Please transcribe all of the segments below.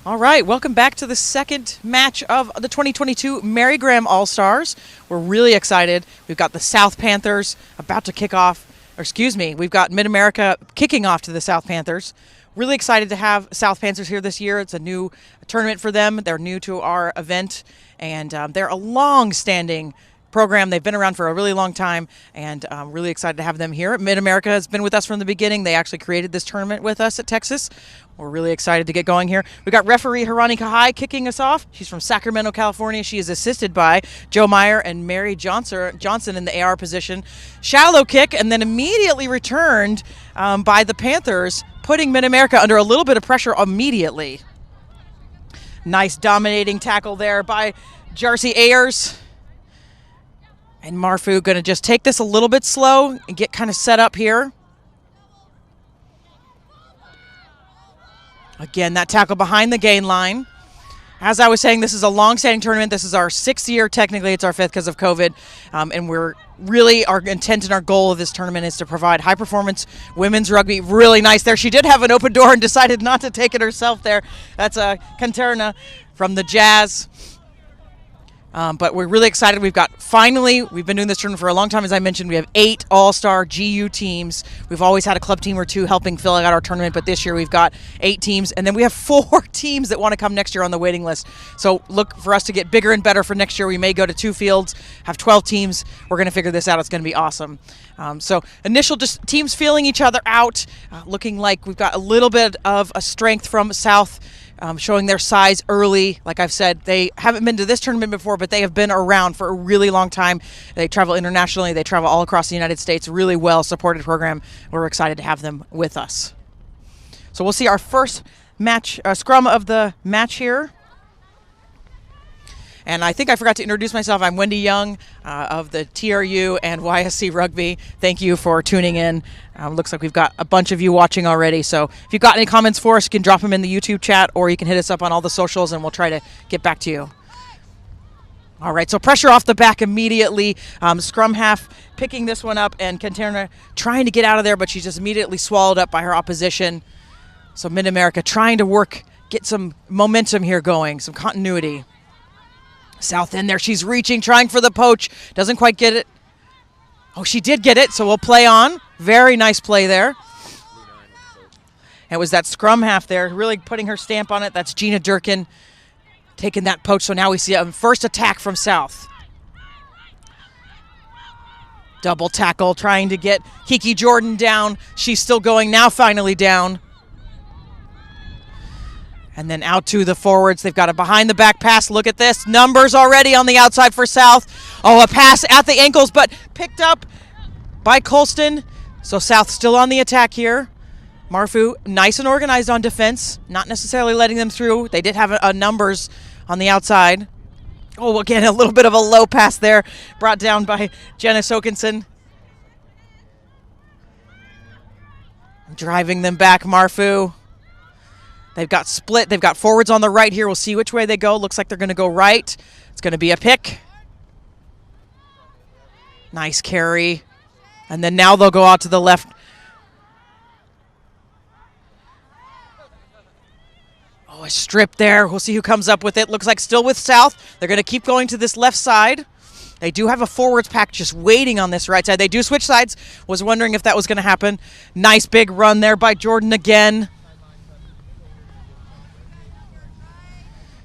All right, welcome back to the second match of the 2022 Mary Graham All-Stars. We're really excited. We've got the South Panthers about to kick off, we've got Mid-America kicking off to the South Panthers. Really excited to have South Panthers here this year. It's a new tournament for them. They're new to our event, and they're a long-standing program. They've been around for a really long time, and I'm really excited to have them here. Mid-America has been with us from the beginning. They actually created this tournament with us at Texas. We're really excited to get going here. We got referee Harani Kahai kicking us off. She's from Sacramento, California. She is assisted by Joe Meyer and Mary Johnson in the AR position. Shallow kick, and then immediately returned by the Panthers, putting Mid-America under a little bit of pressure immediately. Nice dominating tackle there by Jarcy Ayers. And Marfu going to just take this a little bit slow and get kind of set up here. Again, that tackle behind the gain line. As I was saying, this is a long-standing tournament. This is our 6th year. Technically, it's our 5th because of COVID. And we're really, our intent and our goal of this tournament is to provide high-performance women's rugby. Really nice there. She did have an open door and decided not to take it herself there. That's Canterna from the Jazz. But we're really excited. We've been doing this tournament for a long time. As I mentioned, we have 8 all-star GU teams. We've always had a club team or 2 helping fill out our tournament, but this year we've got 8 teams. And then we have 4 teams that want to come next year on the waiting list. So look for us to get bigger and better for next year. We may go to 2 fields, have 12 teams. We're going to figure this out. It's going to be awesome. So initial just teams feeling each other out, looking like we've got a little bit of a strength from South, showing their size early. Like I've said, they haven't been to this tournament before, but they have been around for a really long time. They travel internationally. They travel all across the United States. Really well-supported program. We're excited to have them with us. So we'll see our first match, scrum of the match here. And I think I forgot to introduce myself. I'm Wendy Young of the TRU and YSC Rugby. Thank you for tuning in. Looks like we've got a bunch of you watching already. So if you've got any comments for us, you can drop them in the YouTube chat, or you can hit us up on all the socials, and we'll try to get back to you. All right, so pressure off the back immediately. Scrum half picking this one up, and Canterna trying to get out of there, but she's just immediately swallowed up by her opposition. So Mid-America trying to get some momentum here going, some continuity. South in there, she's reaching, trying for the poach, doesn't quite get it. Oh, she did get it, so we'll play on. Very nice play there. It was that scrum half there, really putting her stamp on it. That's Gina Durkin taking that poach, so now we see a first attack from South. Double tackle, trying to get Kiki Jordan down. She's still going, now finally down. And then out to the forwards. They've got a behind-the-back pass. Look at this. Numbers already on the outside for South. Oh, a pass at the ankles, but picked up by Colston. So South still on the attack here. Marfu, nice and organized on defense. Not necessarily letting them through. They did have a numbers on the outside. Oh, again, a little bit of a low pass there. Brought down by Jenna Sokinson. Driving them back, Marfu. They've got split. They've got forwards on the right here. We'll see which way they go. Looks like they're going to go right. It's going to be a pick. Nice carry. And then now they'll go out to the left. Oh, a strip there. We'll see who comes up with it. Looks like still with South. They're going to keep going to this left side. They do have a forwards pack just waiting on this right side. They do switch sides. Was wondering if that was going to happen. Nice big run there by Jordan again.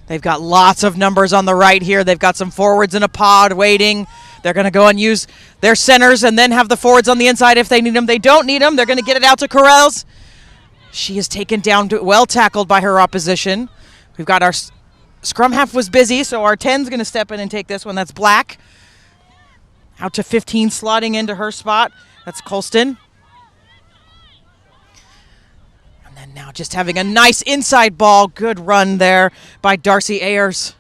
They've got lots of numbers on the right here. They've got some forwards in a pod waiting. They're going to go and use their centers and then have the forwards on the inside if they need them. They don't need them. They're going to get it out to Corrales. She is taken down, well tackled by her opposition. We've got our scrum half was busy, so our 10's going to step in and take this one. That's Black. Out to 15, slotting into her spot. That's Colston. And now just having a nice inside ball. Good run there by Darcy Ayers.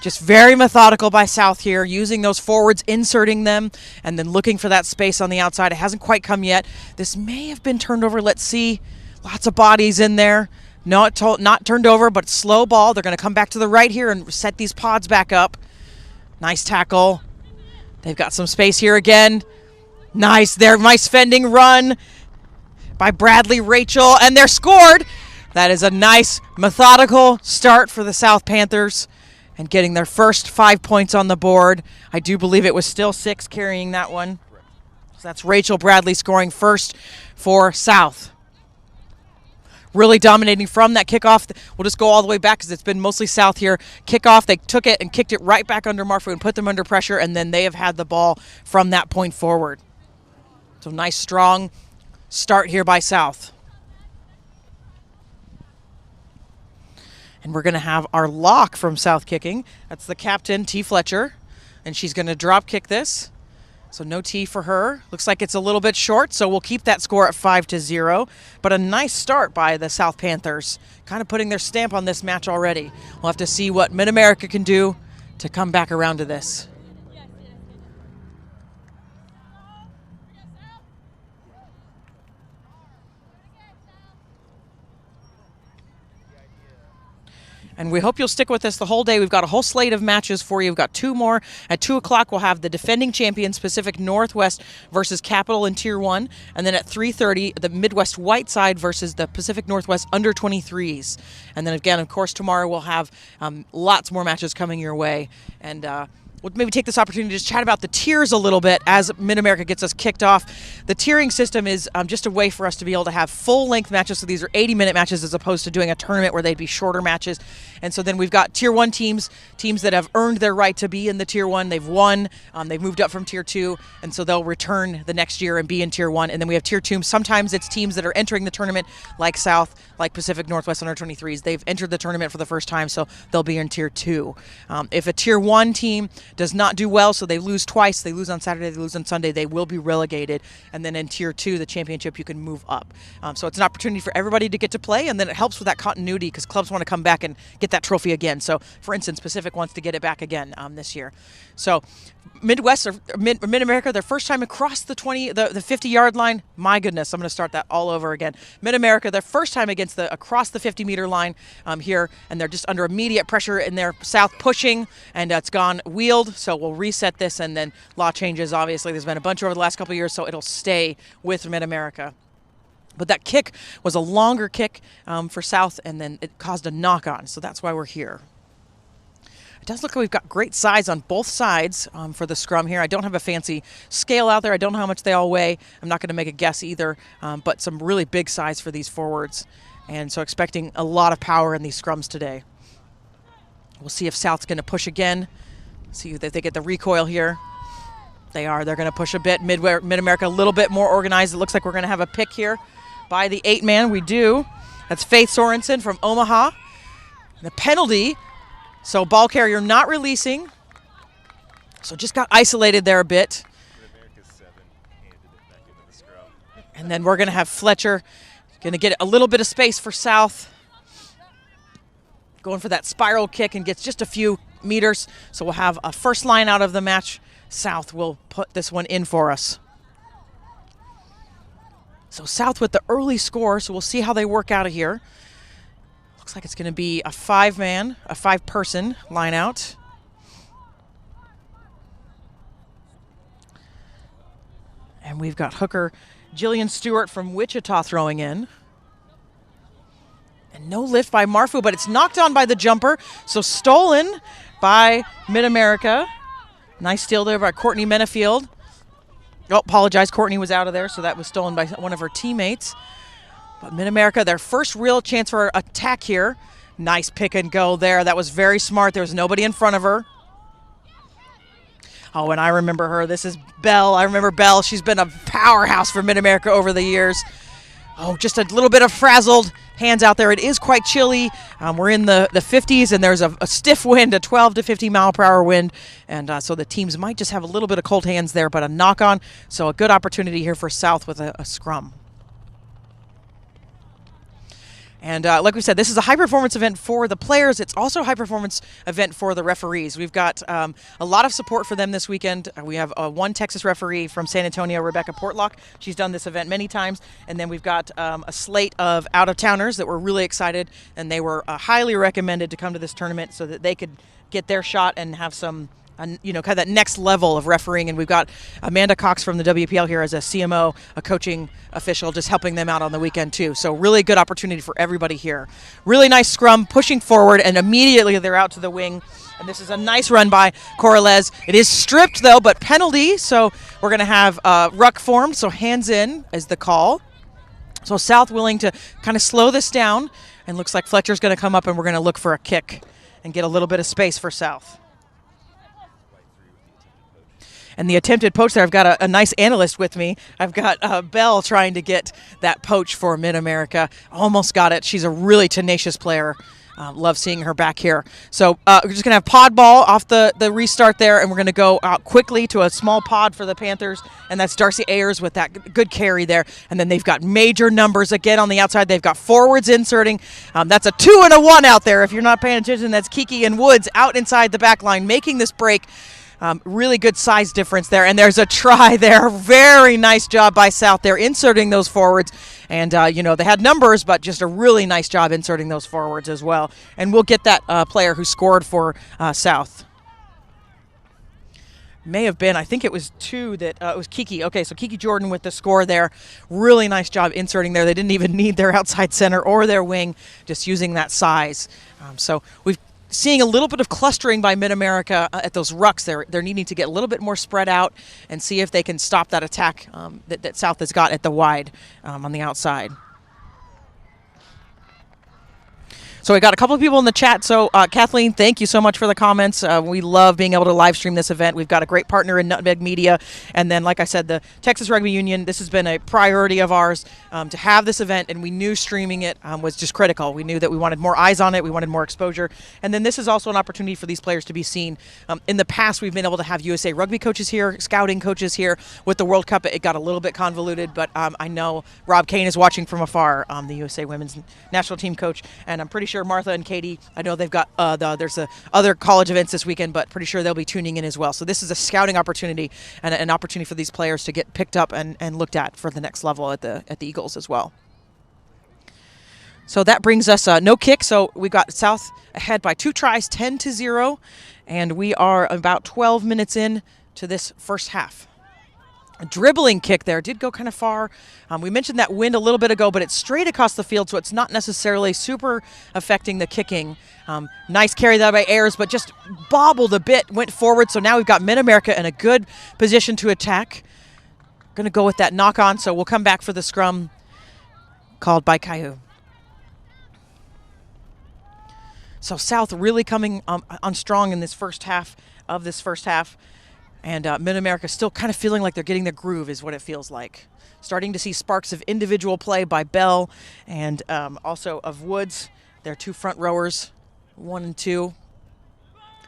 Just very methodical by South here, using those forwards, inserting them, and then looking for that space on the outside. It hasn't quite come yet. This may have been turned over. Let's see. Lots of bodies in there. Not turned over, but slow ball. They're going to come back to the right here and set these pods back up. Nice tackle. They've got some space here again. Nice there. Nice fending run by Bradley Rachel, and they're scored. That is a nice, methodical start for the South Panthers and getting their first 5 points on the board. I do believe it was still 6 carrying that one. So that's Rachel Bradley scoring first for South. Really dominating from that kickoff. We'll just go all the way back because it's been mostly South here. Kickoff, they took it and kicked it right back under Marfu and put them under pressure, and then they have had the ball from that point forward. So nice, strong start here by South. And we're going to have our lock from South kicking. That's the captain, T. Fletcher, and she's going to drop kick this. So no T for her. Looks like it's a little bit short, so we'll keep that score at 5-0. But a nice start by the South Panthers, kind of putting their stamp on this match already. We'll have to see what Mid-America can do to come back around to this. And we hope you'll stick with us the whole day. We've got a whole slate of matches for you. We've got 2 more. At 2 o'clock, we'll have the defending champions Pacific Northwest versus Capital in Tier 1. And then at 3:30, the Midwest Whiteside versus the Pacific Northwest Under-23s. And then again, of course, tomorrow we'll have lots more matches coming your way. And we'll maybe take this opportunity to just chat about the tiers a little bit as Mid-America gets us kicked off. The tiering system is just a way for us to be able to have full-length matches. So these are 80-minute matches as opposed to doing a tournament where they'd be shorter matches. And so then we've got Tier 1 teams that have earned their right to be in the Tier 1. They've won. They've moved up from Tier 2, and so they'll return the next year and be in Tier 1. And then we have Tier 2. Sometimes it's teams that are entering the tournament like South, like Pacific Northwest Under-23s. They've entered the tournament for the first time, so they'll be in Tier 2. If a Tier 1 team does not do well, so they lose twice, they lose on Saturday, they lose on Sunday, they will be relegated. And then in Tier 2, the championship, you can move up. So it's an opportunity for everybody to get to play, and then it helps with that continuity because clubs want to come back and get that trophy again. So, for instance, Pacific wants to get it back again this year. So, Midwest or Mid-America, their first time across the 50-yard line. My goodness, I'm going to start that all over again. Mid-America, their first time across the 50-meter line here, and they're just under immediate pressure in their South pushing, and it's gone wheeled. So we'll reset this, and then law changes. Obviously, there's been a bunch over the last couple of years, so it'll stay with Mid-America. But that kick was a longer kick for South, and then it caused a knock-on, so that's why we're here. It does look like we've got great size on both sides for the scrum here. I don't have a fancy scale out there. I don't know how much they all weigh. I'm not going to make a guess either, but some really big size for these forwards. And so expecting a lot of power in these scrums today. We'll see if South's going to push again. See if they get the recoil here. They are. They're going to push a bit. Mid-America a little bit more organized. It looks like we're going to have a pick here by the 8-man. We do. That's Faith Sorensen from Omaha. The penalty. So ball carrier not releasing. So just got isolated there a bit. And then we're going to have Fletcher going to get a little bit of space for South. Going for that spiral kick and gets just a few meters. So we'll have a first line out of the match. South will put this one in for us. So South with the early score, so we'll see how they work out of here. Looks like it's going to be a 5-person line out. And we've got hooker Jillian Stewart from Wichita throwing in. And no lift by Marfu, but it's knocked on by the jumper. So stolen by Mid-America. Nice steal there by Courtney Menefield. Oh, apologize. Courtney was out of there, so that was stolen by one of her teammates. But Mid-America, their first real chance for attack here. Nice pick and go there. That was very smart. There was nobody in front of her. Oh, and I remember her. This is Belle. I remember Belle. She's been a powerhouse for Mid-America over the years. Oh, just a little bit of frazzled hands out there. It is quite chilly. We're in the 50s, and there's a stiff wind, a 12 to 50 mile per hour wind. And so the teams might just have a little bit of cold hands there, but a knock on. So a good opportunity here for South with a scrum. And like we said, this is a high-performance event for the players. It's also a high-performance event for the referees. We've got a lot of support for them this weekend. We have one Texas referee from San Antonio, Rebecca Portlock. She's done this event many times. And then we've got a slate of out-of-towners that were really excited, and they were highly recommended to come to this tournament so that they could get their shot and have some kind of that next level of refereeing. And we've got Amanda Cox from the WPL here as a CMO, a coaching official, just helping them out on the weekend too. So really good opportunity for everybody here. Really nice scrum, pushing forward, and immediately they're out to the wing. And this is a nice run by Corrales. It is stripped though, but penalty. So we're going to have ruck formed. So hands in is the call. So South willing to kind of slow this down. And looks like Fletcher's going to come up, and we're going to look for a kick and get a little bit of space for South. And the attempted poach there, I've got a nice analyst with me. I've got Belle trying to get that poach for Mid-America. Almost got it. She's a really tenacious player. Love seeing her back here. So we're just going to have pod ball off the restart there, and we're going to go out quickly to a small pod for the Panthers, and that's Darcy Ayers with that good carry there. And then they've got major numbers again on the outside. They've got forwards inserting. That's a 2 and a 1 out there. If you're not paying attention, that's Kiki and Woods out inside the back line making this break. Really good size difference there, and there's a try there. Very nice job by South there inserting those forwards, and they had numbers, but just a really nice job inserting those forwards as well. And we'll get that player who scored for South. May have been, I think it was 2 that it was Kiki. Okay, so Kiki Jordan with the score there. Really nice job inserting there. They didn't even need their outside center or their wing, just using that size. So we've seeing a little bit of clustering by Mid-America at those rucks. They're needing to get a little bit more spread out and see if they can stop that attack that South has got at the wide on the outside. So we got a couple of people in the chat. So Kathleen, thank you so much for the comments. We love being able to live stream this event. We've got a great partner in Nutmeg Media. And then, like I said, the Texas Rugby Union, this has been a priority of ours to have this event, and we knew streaming it was just critical. We knew that we wanted more eyes on it. We wanted more exposure. And then this is also an opportunity for these players to be seen. In the past, we've been able to have USA Rugby coaches here, scouting coaches here. With the World Cup, it got a little bit convoluted, but I know Rob Kane is watching from afar, the USA Women's National Team coach, and I'm pretty sure Martha and Katie, I know they've got there's other college events this weekend, but pretty sure they'll be tuning in as well. So this is a scouting opportunity and an opportunity for these players to get picked up and looked at for the next level at the Eagles as well. So that brings us no kick. So we got South ahead by 2 tries, 10-0, and we are about 12 minutes in to this first half. A dribbling kick there did go kind of far. We mentioned that wind a little bit ago, but it's straight across the field, so it's not necessarily super affecting the kicking. Nice carry there by Ayers, but just bobbled a bit, went forward. So now we've got Mid-America in a good position to attack. Going to go with that knock on, so we'll come back for the scrum called by Caillou. So South really coming on strong in this first half of this first half. And Mid-America still kind of feeling like they're getting the groove is what it feels like. Starting to see sparks of individual play by Bell and also of Woods. They're 2 front rowers, 1 and 2.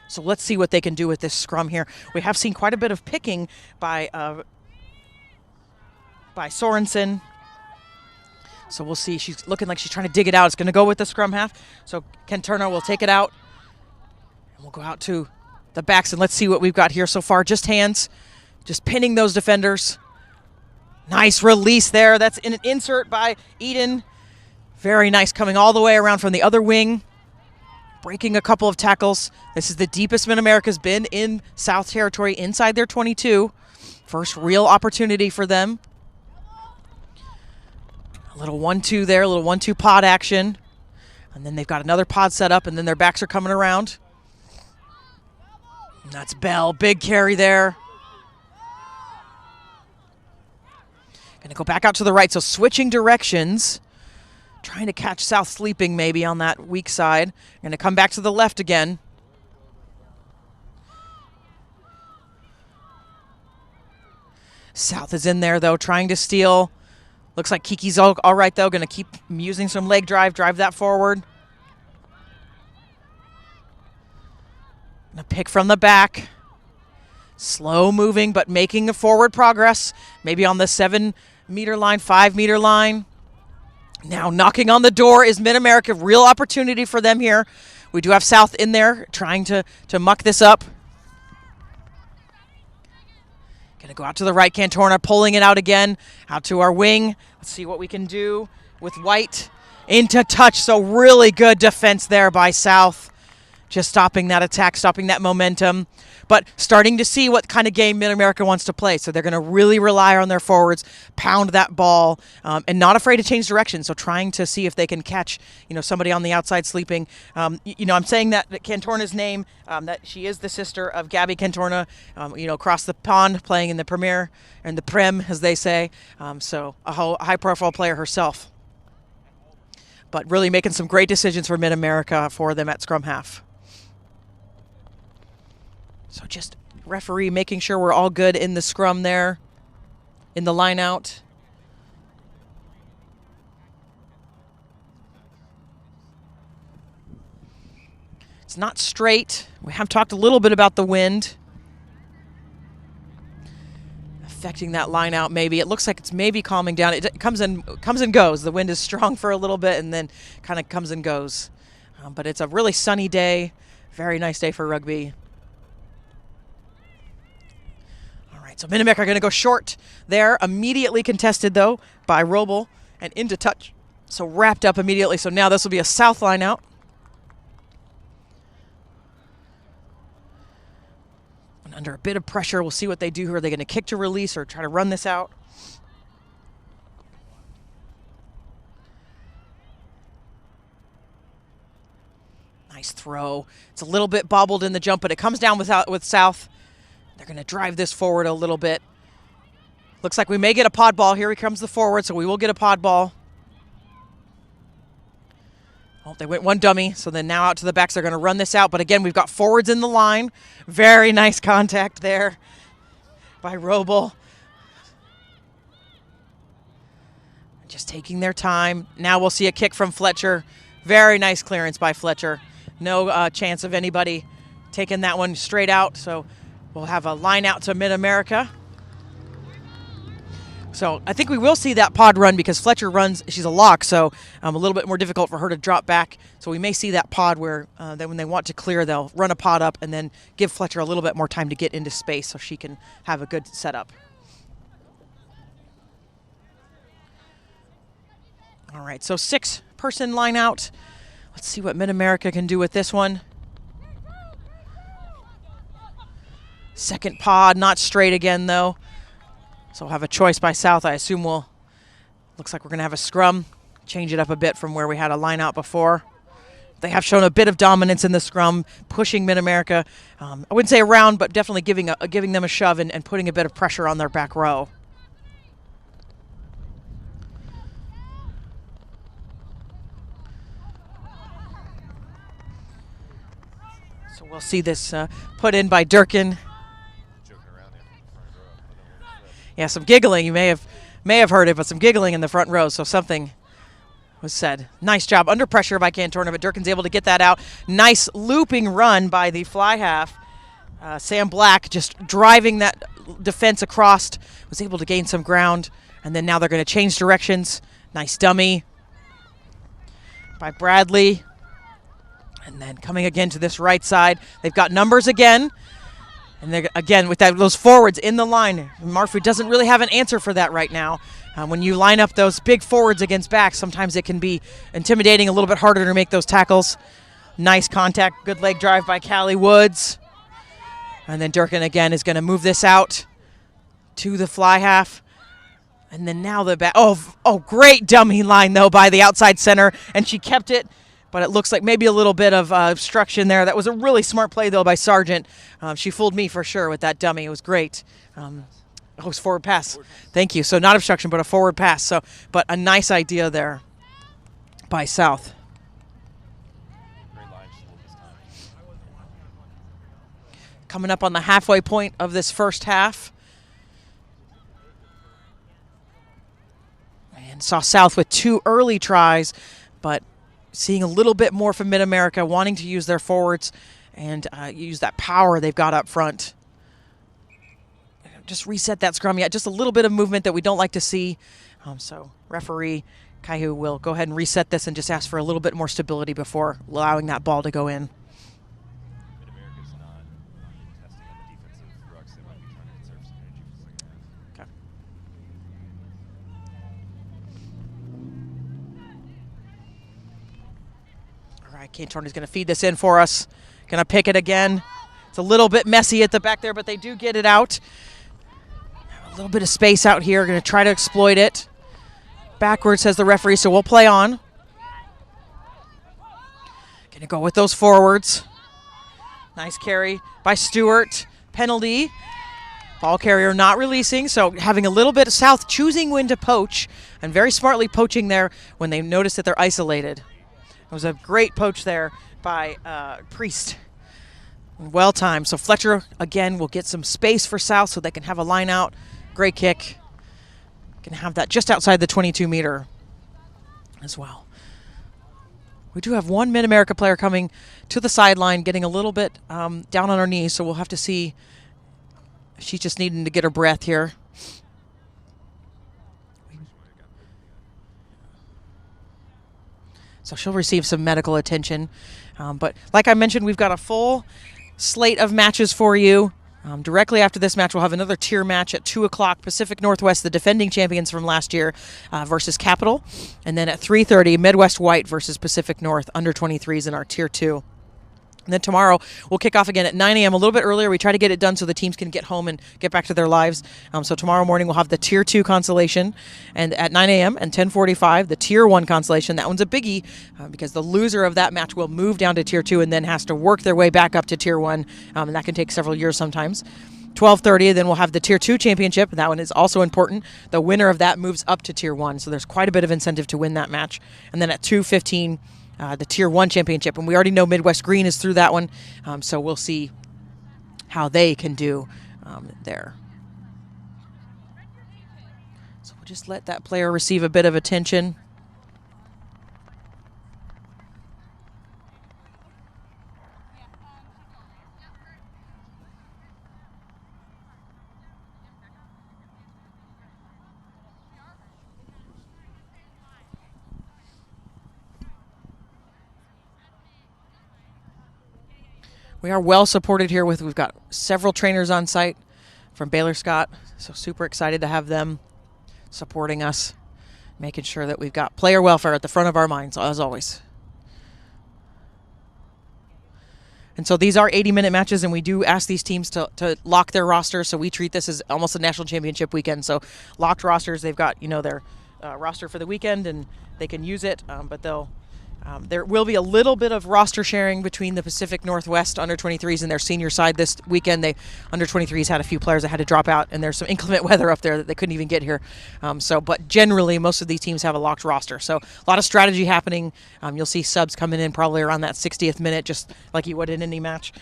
So let's see what they can do with this scrum here. We have seen quite a bit of picking by Sorensen. So we'll see. She's looking like she's trying to dig it out. It's going to go with the scrum half. So Ken Turner will take it out. And we'll go out to the backs, and let's see what we've got here so far. Just hands, just pinning those defenders. Nice release there. That's an insert by Eden. Very nice, coming all the way around from the other wing, breaking a couple of tackles. This is the deepest Mid-America's been in South Territory inside their 22. First real opportunity for them. A little 1-2 there, a little 1-2 pod action. And then they've got another pod set up, and then their backs are coming around. That's Bell, big carry there. Going to go back out to the right, so switching directions. Trying to catch South sleeping maybe on that weak side. Going to come back to the left again. South is in there, though, trying to steal. Looks like Kiki's all right, though. Going to keep using some leg drive that forward. A pick from the back. Slow moving, but making a forward progress. Maybe on the 7-meter line, 5-meter line. Now knocking on the door is Mid-America. Real opportunity for them here. We do have South in there trying to muck this up. Going to go out to the right, Cantorna pulling it out again. Out to our wing. Let's see what we can do with White. Into touch, so really good defense there by South. Just stopping that attack, stopping that momentum. but starting to see what kind of game Mid-America wants to play. So they're going to really rely on their forwards, pound that ball, and not afraid to change direction. So trying to see if they can catch, somebody on the outside sleeping. I'm saying that Cantorna's name, that she is the sister of Gabby Cantorna, across the pond playing in the Premier and the Prem, as they say. So a high-profile player herself. But really making some great decisions for Mid-America for them at scrum half. So just referee making sure we're all good in the scrum there, in the line out. It's not straight. We have talked a little bit about the wind affecting that line out maybe. It looks like it's maybe calming down. It comes and goes. The wind is strong for a little bit and then kind of comes and goes. But it's a really sunny day. Very nice day for rugby. All right, so Mid-America are going to go short there. Immediately contested, though, by Roble and into touch. So wrapped up immediately. So now this will be a south line out. Under a bit of pressure, we'll see what they do here. Are they going to kick to release or try to run this out? Nice throw. It's a little bit bobbled in the jump, but it comes down with South. They're going to drive this forward a little bit. Looks like we may get a pod ball. Here comes the forward, so we will get a pod ball. Oh, they went one dummy, so then now out to the backs. They're going to run this out. But again, we've got forwards in the line. Very nice contact there by Roble. Just taking their time. Now we'll see a kick from Fletcher. Very nice clearance by Fletcher. No chance of anybody taking that one straight out. So we'll have a line out to Mid-America. So I think we will see that pod run because Fletcher runs, she's a lock, so a little bit more difficult for her to drop back. So we may see that pod where then when they want to clear, they'll run a pod up and then give Fletcher a little bit more time to get into space so she can have a good setup. All right, so 6-person line out. Let's see what Mid-America can do with this one. Second pod, not straight again though. So we'll have a choice by South. I assume looks like we're going to have a scrum. Change it up a bit from where we had a line out before. They have shown a bit of dominance in the scrum, pushing Mid-America. I wouldn't say around, but definitely giving them a shove and putting a bit of pressure on their back row. So we'll see this put in by Durkin. Yeah, some giggling. You may have heard it, but some giggling in the front row. So something was said. Nice job under pressure by Cantorna, but Durkin's able to get that out. Nice looping run by the fly half. Sam Black just driving that defense across, was able to gain some ground, and then now they're going to change directions. Nice dummy by Bradley. And then coming again to this right side. They've got numbers again. And they're, again, with those forwards in the line, Marfu doesn't really have an answer for that right now. When you line up those big forwards against backs, sometimes it can be intimidating, a little bit harder to make those tackles. Nice contact, good leg drive by Callie Woods. And then Durkin again is going to move this out to the fly half. And then now the back. Oh, great dummy line, though, by the outside center. And she kept it. But it looks like maybe a little bit of obstruction there. That was a really smart play, though, by Sargent. She fooled me for sure with that dummy. It was great. It was forward pass. Thank you. So not obstruction, but a forward pass. So, but a nice idea there by South. Coming up on the halfway point of this first half. And saw South with 2 early tries, but seeing a little bit more from Mid-America, wanting to use their forwards and use that power they've got up front. Just reset that scrum. Yeah, just a little bit of movement that we don't like to see. So referee Kaihu will go ahead and reset this and just ask for a little bit more stability before allowing that ball to go in. Mid-America's not testing on the defensive rucks. They might be trying to conserve some energy for the second half. Okay. All right, Cantorna's going to feed this in for us. Going to pick it again. It's a little bit messy at the back there, but they do get it out. A little bit of space out here. Going to try to exploit it. Backwards, says the referee, so we'll play on. Going to go with those forwards. Nice carry by Stewart. Penalty. Ball carrier not releasing, so having a little bit of South choosing when to poach, and very smartly poaching there when they notice that they're isolated. It was a great poach there by Priest. Well timed. So Fletcher, again, will get some space for South so they can have a line out. Great kick. Can have that just outside the 22-meter as well. We do have one Mid-America player coming to the sideline, getting a little bit down on her knees, so we'll have to see. She's just needing to get her breath here. So she'll receive some medical attention. But like I mentioned, we've got a full slate of matches for you. Directly after this match, we'll have another tier match at 2 o'clock. Pacific Northwest, the defending champions from last year, versus Capital. And then at 3:30, Midwest White versus Pacific North, under 23s in our tier 2. And then tomorrow, we'll kick off again at 9 a.m. a little bit earlier. We try to get it done so the teams can get home and get back to their lives. So tomorrow morning, we'll have the Tier 2 consolation. And at 9 a.m. and 10:45, the Tier 1 consolation. That one's a biggie because the loser of that match will move down to Tier 2 and then has to work their way back up to Tier 1. And that can take several years sometimes. 12:30, then we'll have the Tier 2 championship. That one is also important. The winner of that moves up to Tier 1. So there's quite a bit of incentive to win that match. And then at 2:15, the Tier 1 championship. And we already know Midwest Green is through that one, so we'll see how they can do there. So we'll just let that player receive a bit of attention. We are well supported here we've got several trainers on site from Baylor Scott, so super excited to have them supporting us, making sure that we've got player welfare at the front of our minds, as always. And so these are 80-minute matches, and we do ask these teams to lock their roster, so we treat this as almost a national championship weekend. So locked rosters, they've got their roster for the weekend, and they can use it, but there will be a little bit of roster sharing between the Pacific Northwest under-23s and their senior side this weekend. They under-23s had a few players that had to drop out, and there's some inclement weather up there that they couldn't even get here. But generally, most of these teams have a locked roster. So a lot of strategy happening. You'll see subs coming in probably around that 60th minute, just like you would in any match.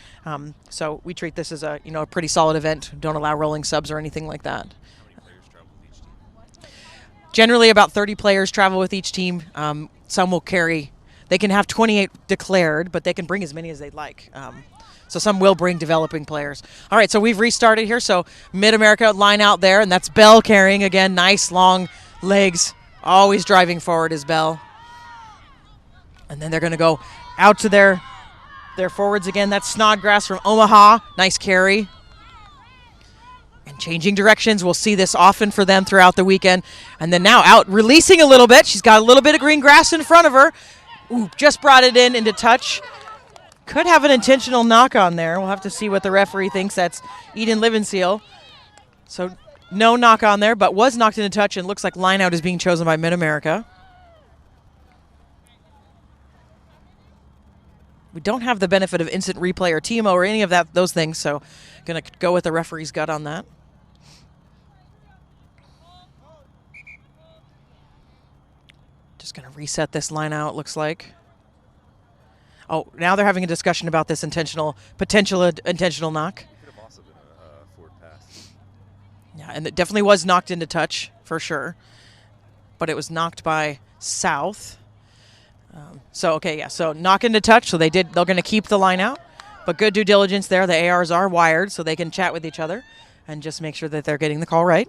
So we treat this as a pretty solid event. Don't allow rolling subs or anything like that. Generally, about 30 players travel with each team. Some will carry. They can have 28 declared, but they can bring as many as they'd like. So some will bring developing players. All right, so we've restarted here. So Mid-America line out there, and that's Bell carrying again. Nice long legs. Always driving forward is Bell. And then they're going to go out to their forwards again. That's Snodgrass from Omaha. Nice carry. And changing directions. We'll see this often for them throughout the weekend. And then now out, releasing a little bit. She's got a little bit of green grass in front of her. Ooh, just brought it into touch. Could have an intentional knock on there. We'll have to see what the referee thinks. That's Eden Livenseal. So no knock on there, but was knocked into touch, and looks like line out is being chosen by Mid-America. We don't have the benefit of instant replay or TMO or any of those things, so going to go with the referee's gut on that. Just going to reset this line out, looks like. Oh, now they're having a discussion about this potential intentional knock. It could have also been a forward pass. Yeah, and it definitely was knocked into touch, for sure. But it was knocked by South. So knock into touch, so they're going to keep the line out. But good due diligence there. The ARs are wired, so they can chat with each other and just make sure that they're getting the call right.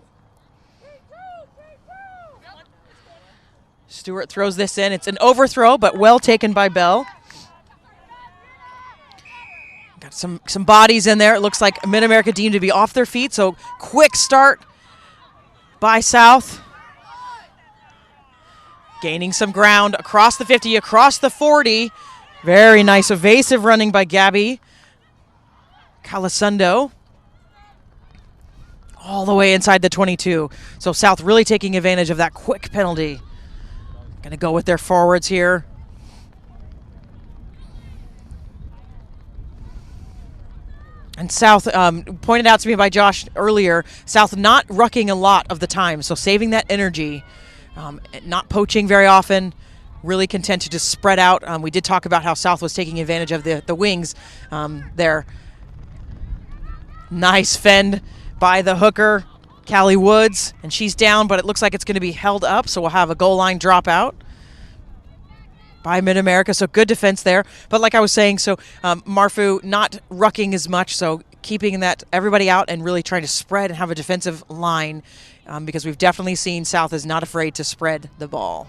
Stewart throws this in. It's an overthrow, but well taken by Bell. Got some bodies in there. It looks like Mid-America deemed to be off their feet, so quick start by South. Gaining some ground across the 50, across the 40. Very nice evasive running by Gabby. Calasundo all the way inside the 22. So South really taking advantage of that quick penalty. Going to go with their forwards here. And South, pointed out to me by Josh earlier, South not rucking a lot of the time, so saving that energy, not poaching very often, really content to just spread out. We did talk about how South was taking advantage of the wings there. Nice fend by the hooker, Callie Woods, and she's down, but it looks like it's going to be held up, so we'll have a goal line dropout by Mid-America, so good defense there. But like I was saying, so Marfu not rucking as much, so keeping that everybody out and really trying to spread and have a defensive line because we've definitely seen South is not afraid to spread the ball.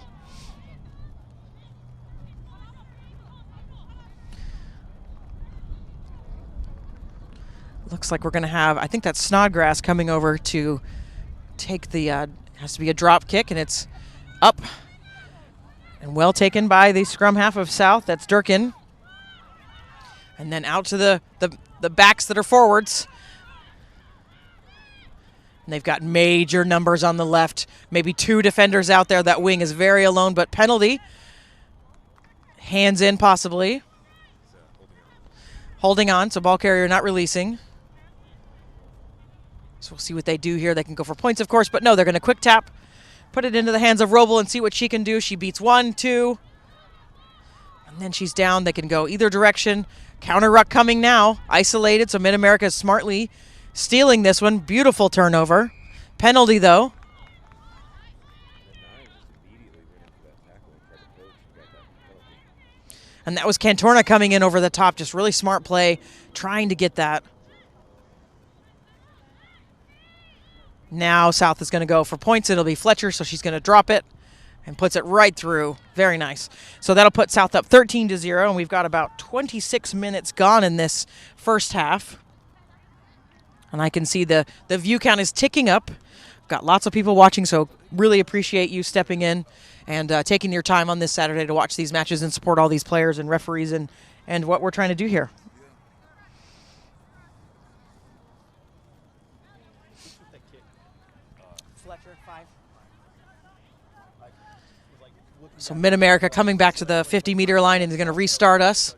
Looks like we're going to have, I think that's Snodgrass coming over to take the, has to be a drop kick, and it's up. And well taken by the scrum half of South. That's Durkin. And then out to the backs that are forwards. And they've got major numbers on the left. Maybe 2 defenders out there. That wing is very alone, but penalty. Hands in possibly. Holding on, so ball carrier not releasing. So we'll see what they do here. They can go for points, of course, but no, they're going to quick tap. Put it into the hands of Roble and see what she can do. She beats 1, 2. And then she's down. They can go either direction. Counter ruck coming now. Isolated, so Mid-America is smartly stealing this one. Beautiful turnover. Penalty, though. And that was Cantorna coming in over the top. Just really smart play, trying to get that. Now South is going to go for points. It'll be Fletcher, so she's going to drop it and puts it right through. Very nice. So that'll put South up 13-0, and we've got about 26 minutes gone in this first half. And I can see the view count is ticking up. Got lots of people watching, so really appreciate you stepping in and taking your time on this Saturday to watch these matches and support all these players and referees and what we're trying to do here. So Mid-America coming back to the 50-meter line and is going to restart us.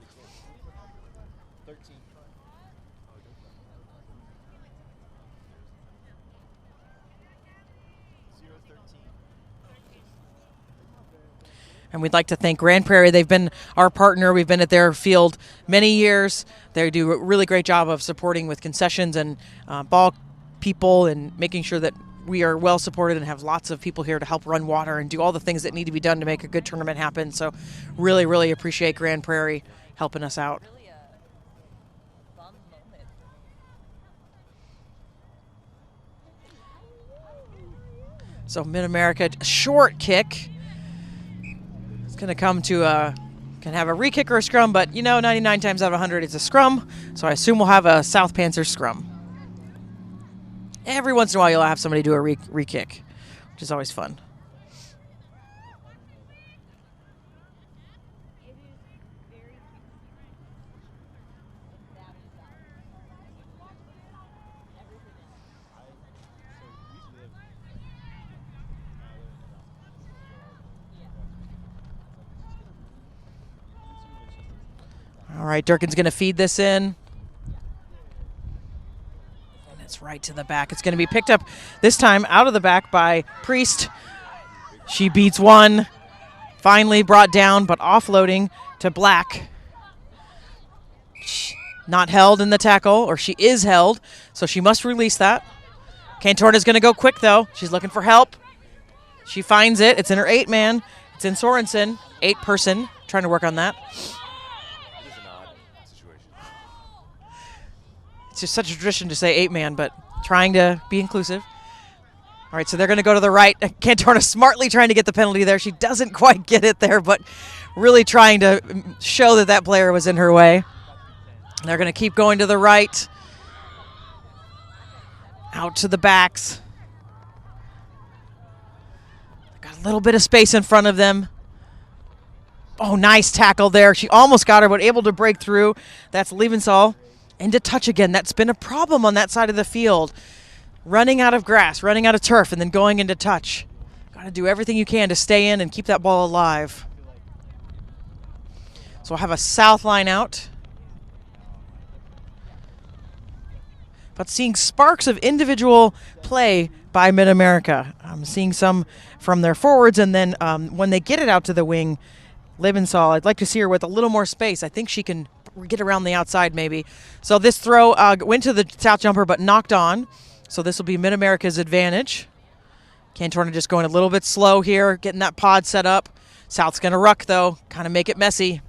And we'd like to thank Grand Prairie. They've been our partner. We've been at their field many years. They do a really great job of supporting with concessions and ball people and making sure that we are well supported and have lots of people here to help run water and do all the things that need to be done to make a good tournament happen. So really, really appreciate Grand Prairie helping us out. So Mid-America, short kick. It's going to come to can have a re-kick or a scrum, but you know, 99 times out of 100 it's a scrum. So I assume we'll have a South Panthers scrum. Every once in a while, you'll have somebody do a re-kick, which is always fun. All right, Durkin's going to feed this in. Right to the back. It's going to be picked up this time out of the back by Priest. She beats 1. Finally brought down, but offloading to Black. Not held in the tackle, or she is held, so she must release that. Cantorna's going to go quick, though. She's looking for help. She finds it. It's in her 8-man. It's in Sorensen. 8-person. Trying to work on that. It's just such a tradition to say 8-man, but trying to be inclusive. All right, so they're going to go to the right. Cantorna smartly trying to get the penalty there. She doesn't quite get it there, but really trying to show that that player was in her way. They're going to keep going to the right. Out to the backs. Got a little bit of space in front of them. Oh, nice tackle there. She almost got her, but able to break through. That's Lievensall. Into touch again. That's been a problem on that side of the field. Running out of grass, running out of turf, and then going into touch. Got to do everything you can to stay in and keep that ball alive. So we'll have a south line out. But seeing sparks of individual play by Mid-America. I'm seeing some from their forwards, and then when they get it out to the wing, Libensaw, I'd like to see her with a little more space. I think she can get around the outside maybe. So this throw went to the south jumper but knocked on. So this will be Mid-America's advantage. Cantorna just going a little bit slow here, getting that pod set up. South's going to ruck, though, kind of make it messy.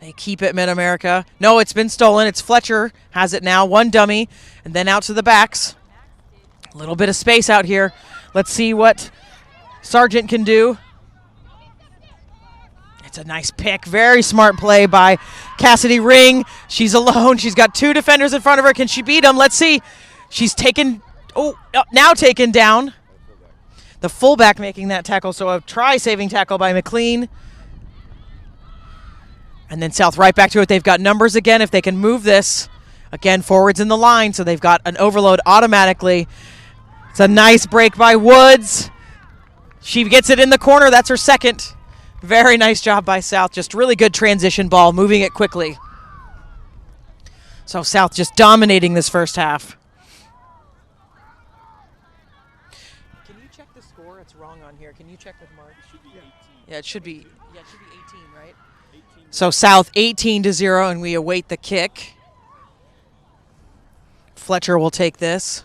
They keep it, Mid-America. No, it's been stolen. It's Fletcher has it now. One dummy, and then out to the backs. A little bit of space out here. Let's see what Sargent can do. It's a nice pick. Very smart play by Cassidy Ring. She's alone. She's got two defenders in front of her. Can she beat them? Let's see. She's taken, now taken down. The fullback making that tackle, so a try-saving tackle by McLean. And then South right back to it. They've got numbers again if they can move this. Again, forwards in the line, so they've got an overload automatically. It's a nice break by Woods. She gets it in the corner. That's her second. Very nice job by South. Just really good transition ball, moving it quickly. So South just dominating this first half. Can you check the score? It's wrong on here. Can you check with Mark? It should be 18. Yeah, it should be 18, right? 18. So South 18-0, and we await the kick. Fletcher will take this.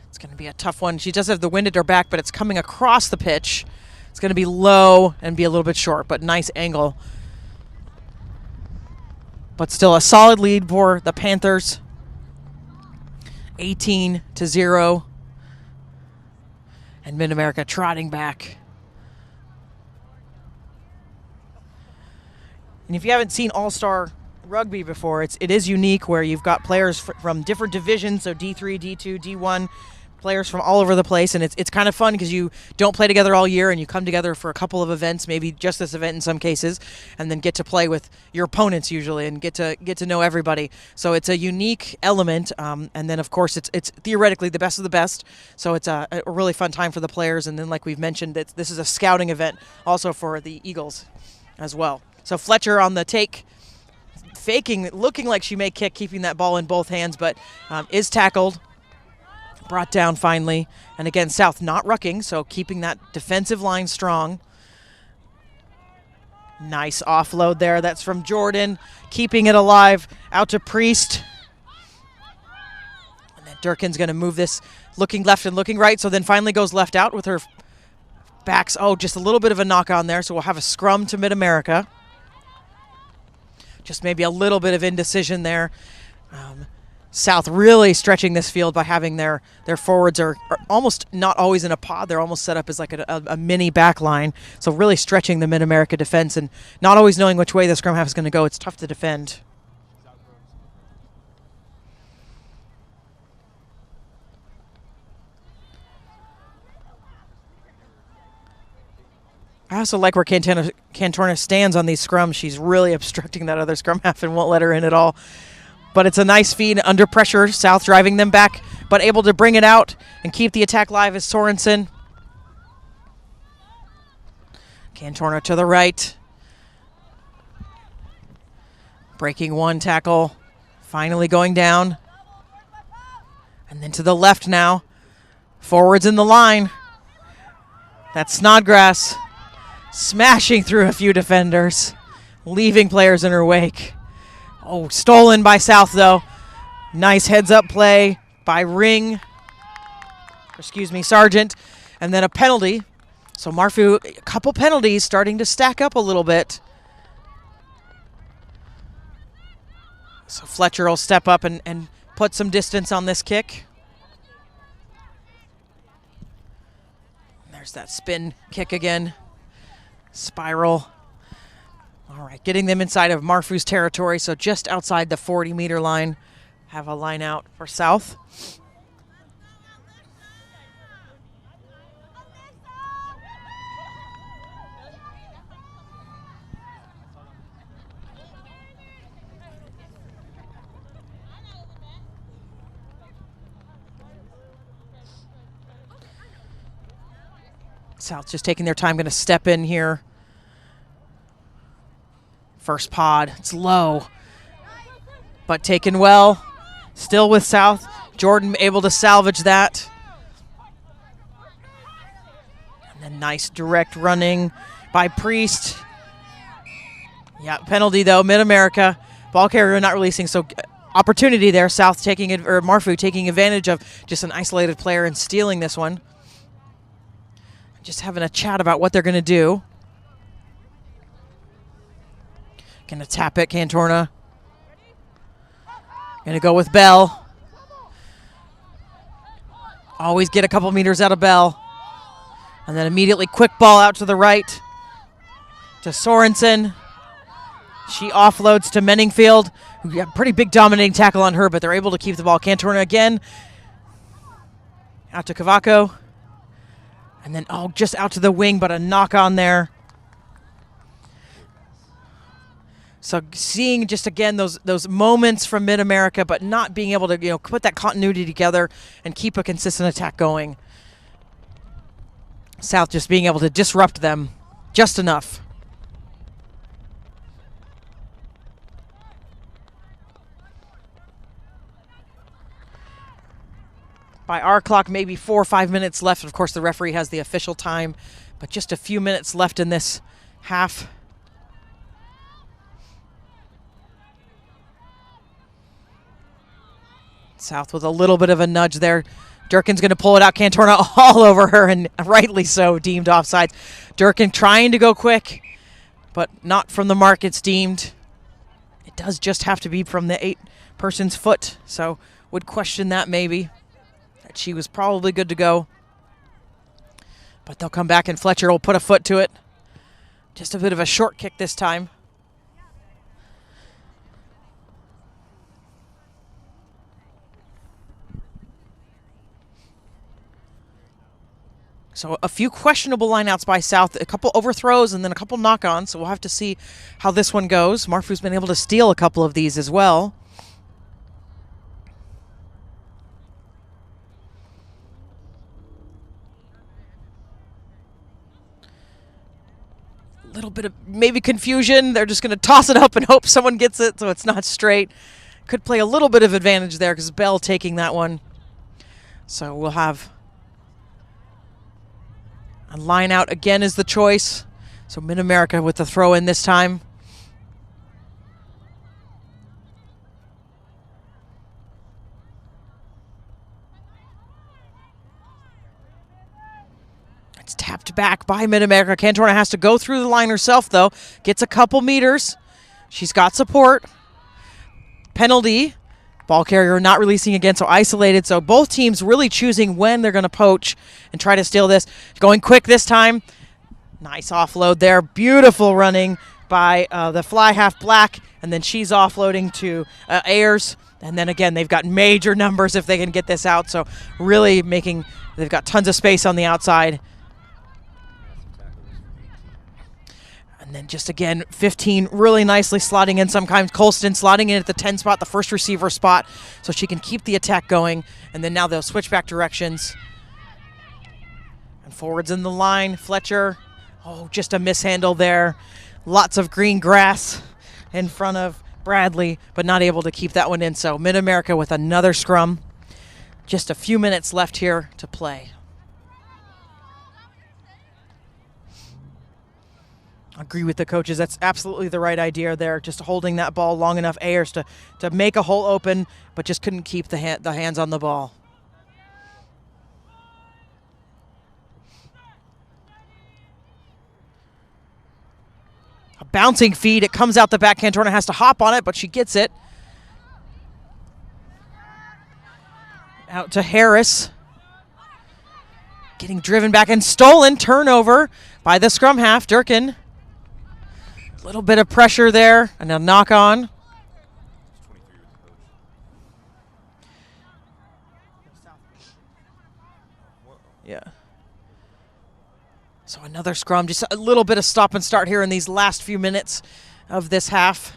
It's going to be a tough one. She does have the wind at her back, but it's coming across the pitch. It's going to be low and be a little bit short, but nice angle. But still a solid lead for the Panthers. 18-0. And Mid-America trotting back. And if you haven't seen All-Star Rugby before, it is unique where you've got players from different divisions, so D3, D2, D1, players from all over the place, and it's kind of fun because you don't play together all year and you come together for a couple of events, maybe just this event in some cases, and then get to play with your opponents usually and get to know everybody. So it's a unique element, and then of course it's theoretically the best of the best. So it's a really fun time for the players, and then like we've mentioned, this is a scouting event also for the Eagles as well. So Fletcher on the take, faking, looking like she may kick, keeping that ball in both hands, but is tackled. Brought down finally. And again, South not rucking, so keeping that defensive line strong. Nice offload there. That's from Jordan. Keeping it alive. Out to Priest. And then Durkin's going to move this, looking left and looking right, so then finally goes left out with her backs. Oh, just a little bit of a knock on there, so we'll have a scrum to Mid-America. Just maybe a little bit of indecision there. South really stretching this field by having their forwards are almost not always in a pod. They're almost set up as like a mini back line. So really stretching the Mid-America defense and not always knowing which way the scrum half is going to go. It's tough to defend. I also like where Cantorna stands on these scrums. She's really obstructing that other scrum half and won't let her in at all. But it's a nice feed under pressure. South driving them back, but able to bring it out and keep the attack live is Sorensen. Cantorna to the right. Breaking one tackle. Finally going down. And then to the left now. Forwards in the line. That's Snodgrass. Smashing through a few defenders. Leaving players in her wake. Oh, stolen by South, though. Nice heads-up play by Sargent. And then a penalty. So Marfu, a couple penalties starting to stack up a little bit. So Fletcher will step up and put some distance on this kick. There's that spin kick again. Spiral. All right, getting them inside of Marfu's territory, so just outside the 40-meter line. Have a line out for South. South just taking their time, going to step in here. First pod, it's low, but taken well. Still with South. Jordan able to salvage that. And then nice direct running by Priest. Yeah, penalty though, Mid-America. Ball carrier not releasing, so opportunity there. South taking it, or Marfu taking advantage of just an isolated player and stealing this one. Just having a chat about what they're going to do. Going to tap it, Cantorna. Going to go with Bell. Always get a couple meters out of Bell. And then immediately quick ball out to the right to Sorensen. She offloads to Menningfield, who got a pretty big dominating tackle on her, but they're able to keep the ball. Cantorna again. Out to Cavaco. And then, just out to the wing, but a knock on there. So seeing just, again, those moments from Mid-America, but not being able to, put that continuity together and keep a consistent attack going. South just being able to disrupt them just enough. By our clock, maybe 4 or 5 minutes left. Of course, the referee has the official time, but just a few minutes left in this half. South with a little bit of a nudge there. Durkin's going to pull it out. Cantorna all over her, and rightly so, deemed offside. Durkin trying to go quick, but not from the mark. It's deemed. It does just have to be from the 8-person's foot, so would question that maybe. She was probably good to go. But they'll come back, and Fletcher will put a foot to it. Just a bit of a short kick this time. So a few questionable lineouts by South, a couple overthrows and then a couple knock-ons. So we'll have to see how this one goes. Marfu's been able to steal a couple of these as well. Little bit of maybe confusion. They're just going to toss it up and hope someone gets it so it's not straight. Could play a little bit of advantage there because Bell taking that one. So we'll have a line out again is the choice. So Mid-America with the throw in this time. It's tapped back by Mid-America. Cantorna has to go through the line herself, though. Gets a couple meters. She's got support. Penalty. Ball carrier not releasing again, so isolated. So both teams really choosing when they're going to poach and try to steal this. Going quick this time. Nice offload there. Beautiful running by the fly half black. And then she's offloading to Ayers. And then again, they've got major numbers if they can get this out. So really they've got tons of space on the outside. And then just again, 15 really nicely slotting in sometimes. Colston slotting in at the 10 spot, the first receiver spot, so she can keep the attack going. And then now they'll switch back directions. And forwards in the line, Fletcher. Just a mishandle there. Lots of green grass in front of Bradley, but not able to keep that one in. So Mid-America with another scrum. Just a few minutes left here to play. Agree with the coaches. That's absolutely the right idea there. Just holding that ball long enough, Ayers to make a hole open, but just couldn't keep the hands on the ball. A bouncing feed. It comes out the back. Cantorna has to hop on it, but she gets it. Out to Harris. Getting driven back and stolen. Turnover by the scrum half, Durkin. A little bit of pressure there and a knock on. 23 with the coach. Yeah. So another scrum, just a little bit of stop and start here in these last few minutes of this half.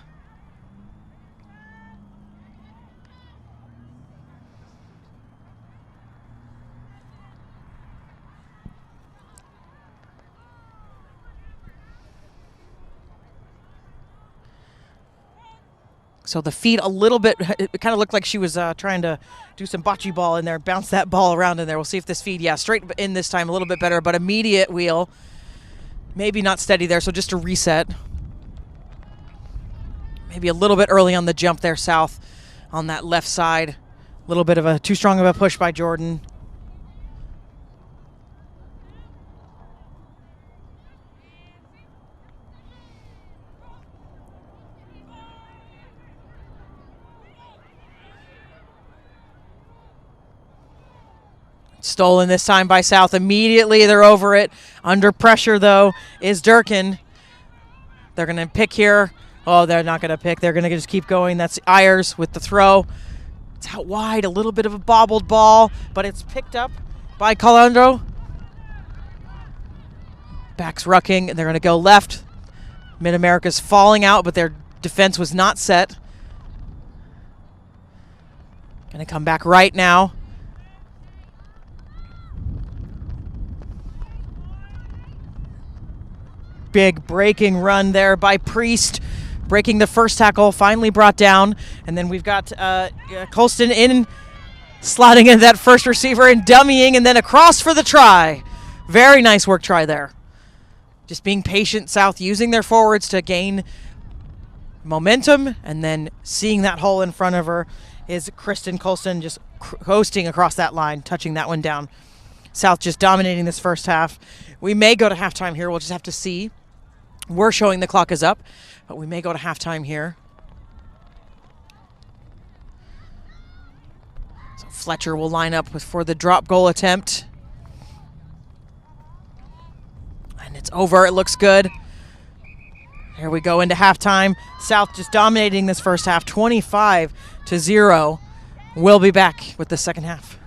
So the feet a little bit, it kind of looked like she was trying to do some bocce ball in there, bounce that ball around in there. We'll see if this feed, yeah, straight in this time, a little bit better, but immediate wheel. Maybe not steady there, so just a reset. Maybe a little bit early on the jump there, South, on that left side. A little bit of a too strong of a push by Jordan. Stolen this time by South. Immediately they're over it. Under pressure, though, is Durkin. They're going to pick here. Oh, they're not going to pick. They're going to just keep going. That's Ayers with the throw. It's out wide. A little bit of a bobbled ball, but it's picked up by Calandro. Backs rucking. They're going to go left. Mid-America's falling out, but their defense was not set. Going to come back right now. Big breaking run there by Priest, breaking the first tackle, finally brought down. And then we've got Colston in, slotting in that first receiver and dummying, and then across for the try. Very nice work try there. Just being patient, South using their forwards to gain momentum, and then seeing that hole in front of her is Kristen Colston just coasting across that line, touching that one down. South just dominating this first half. We may go to halftime here. We'll just have to see. We're showing the clock is up, but we may go to halftime here. So Fletcher will line up for the drop goal attempt. And it's over. It looks good. Here we go into halftime. South just dominating this first half, 25-0. We'll be back with the second half.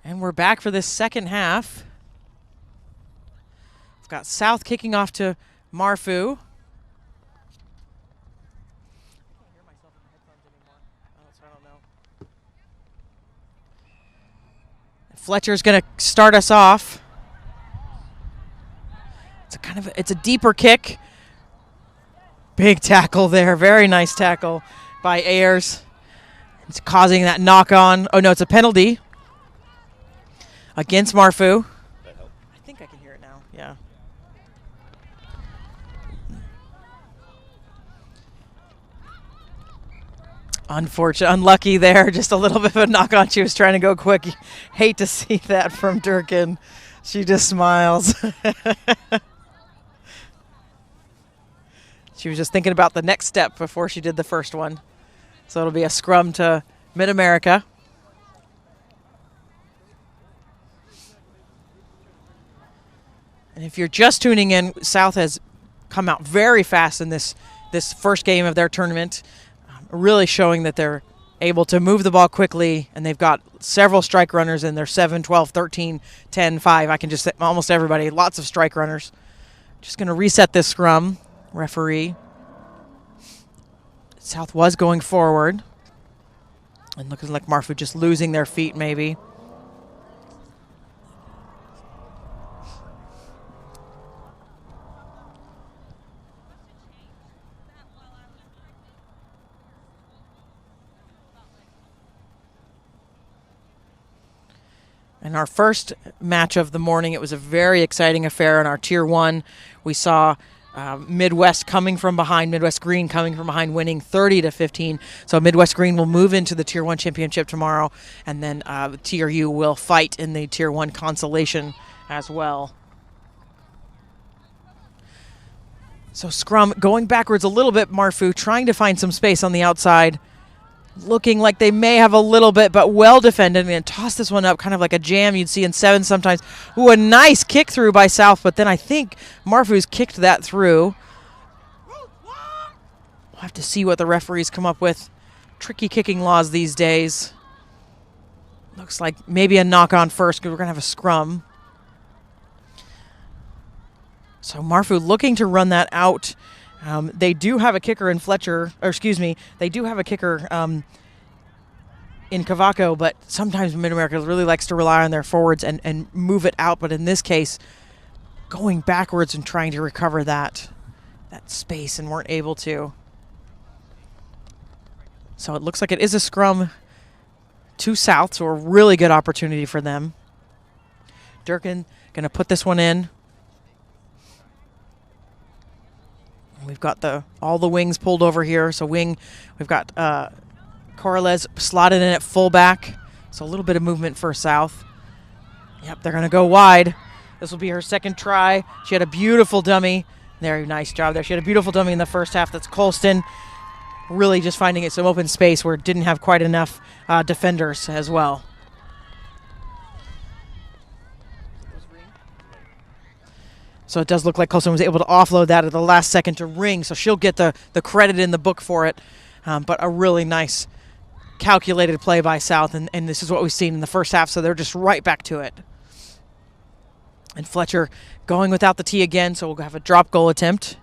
And we're back for this second half. We've got South kicking off to Marfu. Fletcher's going to start us off. It's a deeper kick. Big tackle there. Very nice tackle by Ayers. It's causing that knock on. Oh no, it's a penalty against Marfu. I think I can hear it now. Yeah. Unlucky there. Just a little bit of a knock on. She was trying to go quick. Hate to see that from Durkin. She just smiles. She was just thinking about the next step before she did the first one. So it'll be a scrum to Mid-America. And if you're just tuning in, South has come out very fast in this first game of their tournament, really showing that they're able to move the ball quickly, and they've got several strike runners in their 7, 12, 13, 10, 5. I can just say almost everybody, lots of strike runners. Just going to reset this scrum. Referee. South was going forward. And looking like Marfu just losing their feet maybe. In our first match of the morning, it was a very exciting affair in our Tier 1. We saw Midwest coming from behind, Midwest Green coming from behind, winning 30-15. So Midwest Green will move into the Tier 1 championship tomorrow, and then TRU will fight in the Tier 1 consolation as well. So scrum going backwards a little bit, Marfu trying to find some space on the outside. Looking like they may have a little bit, but well defended. I'm going to toss this one up, kind of like a jam you'd see in 7 sometimes. Ooh, a nice kick through by South, but then I think Marfu's kicked that through. We'll have to see what the referees come up with. Tricky kicking laws these days. Looks like maybe a knock on first because we're going to have a scrum. So Marfu looking to run that out. They do have a kicker in Fletcher, or excuse me, they do have a kicker in Cavaco, but sometimes Mid-America really likes to rely on their forwards and move it out. But in this case, going backwards and trying to recover that space and weren't able to. So it looks like it is a scrum to South, so a really good opportunity for them. Durkin going to put this one in. We've got all the wings pulled over here. So we've got Corrales slotted in at fullback. So a little bit of movement for South. Yep, they're going to go wide. This will be her second try. She had a beautiful dummy. Very nice job there. She had a beautiful dummy in the first half. That's Colston. Really just finding it some open space where it didn't have quite enough defenders as well. So it does look like Colston was able to offload that at the last second to Ring, so she'll get the credit in the book for it. But a really nice calculated play by South, and this is what we've seen in the first half, so they're just right back to it. And Fletcher going without the tee again, so we'll have a drop goal attempt.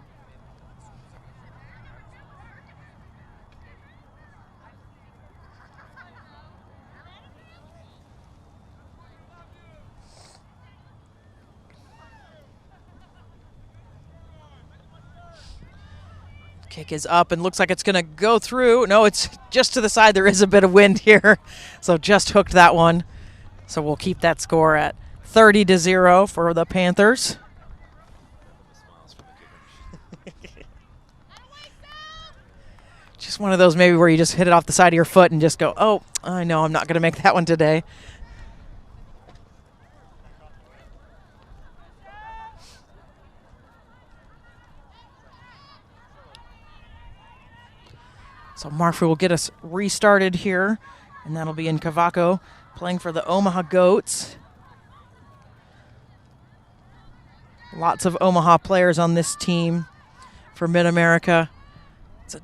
Kick is up and looks like it's going to go through. No, it's just to the side. There is a bit of wind here. So just hooked that one. So we'll keep that score at 30-0 for the Panthers. Just one of those maybe where you just hit it off the side of your foot and just go, oh, I know I'm not going to make that one today. So Marfu will get us restarted here, and that'll be in Cavaco, playing for the Omaha Goats. Lots of Omaha players on this team for Mid-America. It's a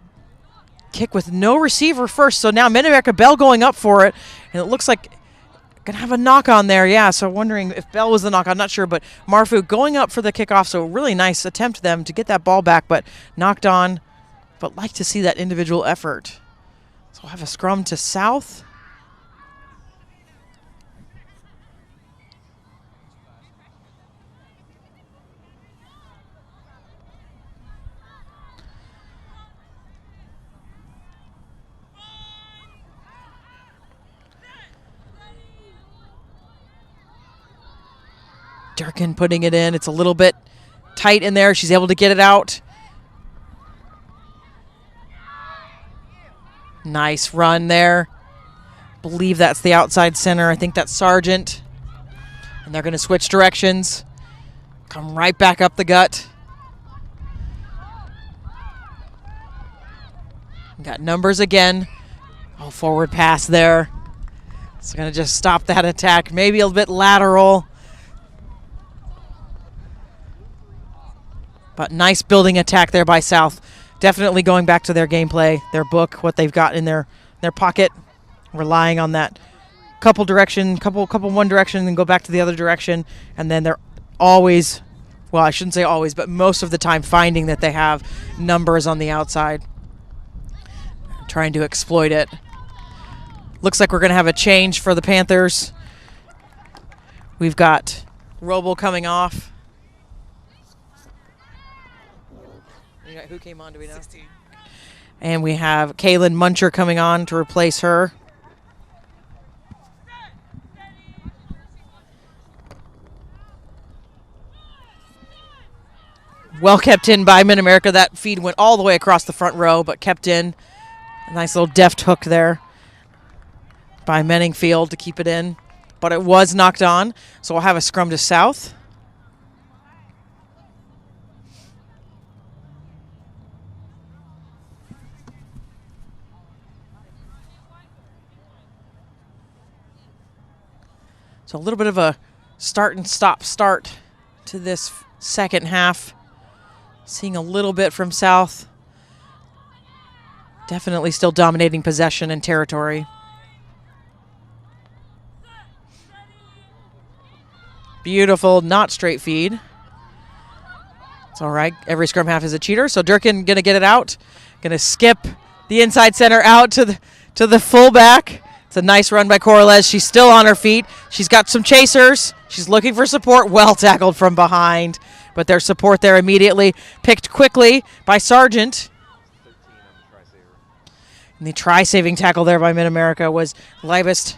kick with no receiver first, so now Mid-America Bell going up for it, and it looks like Gonna have a knock on there, yeah. So wondering if Bell was the knock, I'm not sure, but Marfu going up for the kickoff. So really nice attempt them to get that ball back, but knocked on. But like to see that individual effort. So we'll have a scrum to South. Durkin putting it in. It's a little bit tight in there. She's able to get it out. Nice run there. Believe that's the outside center. I think that's Sargent. And they're going to switch directions. Come right back up the gut. Got numbers again. Oh, forward pass there. It's going to just stop that attack. Maybe a bit lateral. But nice building attack there by South. Definitely going back to their gameplay, their book, what they've got in their pocket, relying on that couple one direction and go back to the other direction. And then they're always, well, I shouldn't say always, but most of the time finding that they have numbers on the outside, trying to exploit it. Looks like we're going to have a change for the Panthers. We've got Roble coming off. Who came on, do we know? 16. And we have Kaylin Muncher coming on to replace her. Well kept in by Mid-America. That feed went all the way across the front row, but kept in. A nice little deft hook there by Menningfield to keep it in. But it was knocked on, so we'll have a scrum to South. So a little bit of a start and stop start to this second half. Seeing a little bit from South. Definitely still dominating possession and territory. Beautiful, not straight feed. It's all right. Every scrum half is a cheater. So Durkin going to get it out. Going to skip the inside center out to the fullback. It's a nice run by Corrales. She's still on her feet. She's got some chasers. She's looking for support. Well tackled from behind. But there's support there immediately. Picked quickly by Sargent. And the try-saving tackle there by Mid-America was Leibest.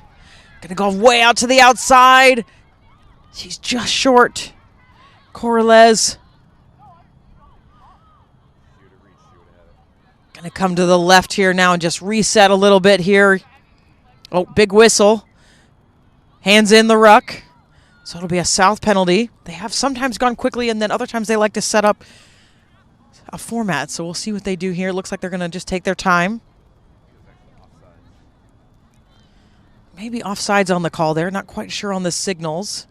Going to go way out to the outside. She's just short. Corrales. Going to come to the left here now and just reset a little bit here. Oh, big whistle. Hands in the ruck. So it'll be a South penalty. They have sometimes gone quickly, and then other times they like to set up a format. So we'll see what they do here. Looks like they're going to just take their time. Maybe offsides on the call there. Not quite sure on the signals.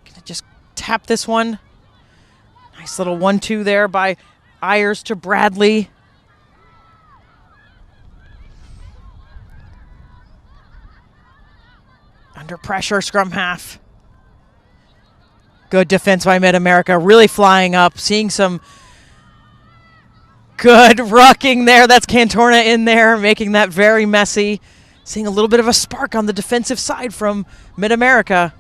Gonna just tap this one. Nice little 1-2 there by Ayers to Bradley. Under pressure, scrum half. Good defense by Mid-America, really flying up, seeing some good rucking there. That's Cantorna in there, making that very messy. Seeing a little bit of a spark on the defensive side from Mid-America.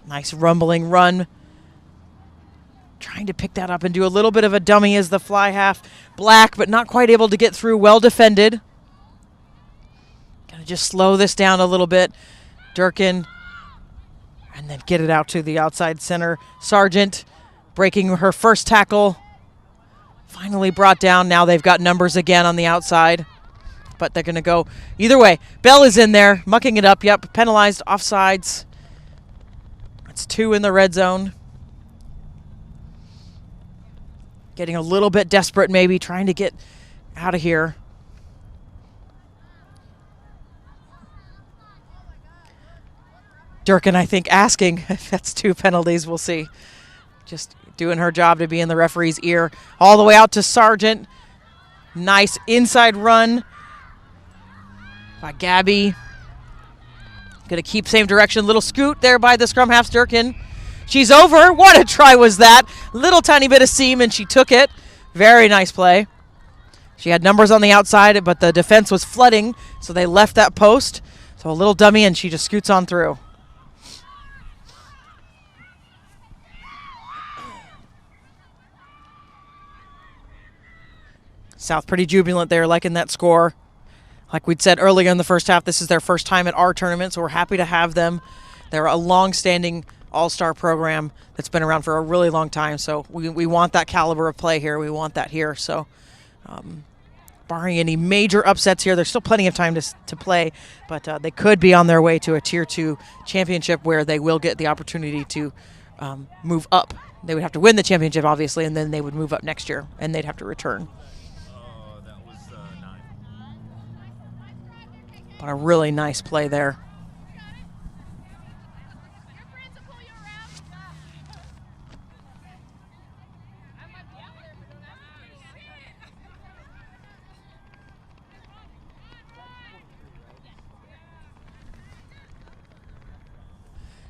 Nice rumbling run. Trying to pick that up and do a little bit of a dummy as the fly half. Black, but not quite able to get through. Well defended. Just slow this down a little bit. Durkin. And then get it out to the outside center. Sargent breaking her first tackle. Finally brought down. Now they've got numbers again on the outside. But they're going to go either way. Bell is in there, mucking it up. Yep, penalized offsides. That's 2 in the red zone. Getting a little bit desperate maybe, trying to get out of here. Durkin, I think, asking if that's 2 penalties. We'll see. Just doing her job to be in the referee's ear. All the way out to Sargent. Nice inside run. by Gabby. Going to keep same direction. Little scoot there by the scrum half, Durkin. She's over. What a try was that. Little tiny bit of seam, and she took it. Very nice play. She had numbers on the outside, but the defense was flooding, so they left that post. So a little dummy, and she just scoots on through. South pretty jubilant there, liking that score. Like we'd said earlier in the first half, this is their first time at our tournament, so we're happy to have them. They're a long-standing all-star program that's been around for a really long time, so we want that caliber of play here. We want that here. So barring any major upsets here, there's still plenty of time to play, but they could be on their way to a Tier 2 championship where they will get the opportunity to move up. They would have to win the championship, obviously, and then they would move up next year, and they'd have to return. That was 9. But a really nice play there.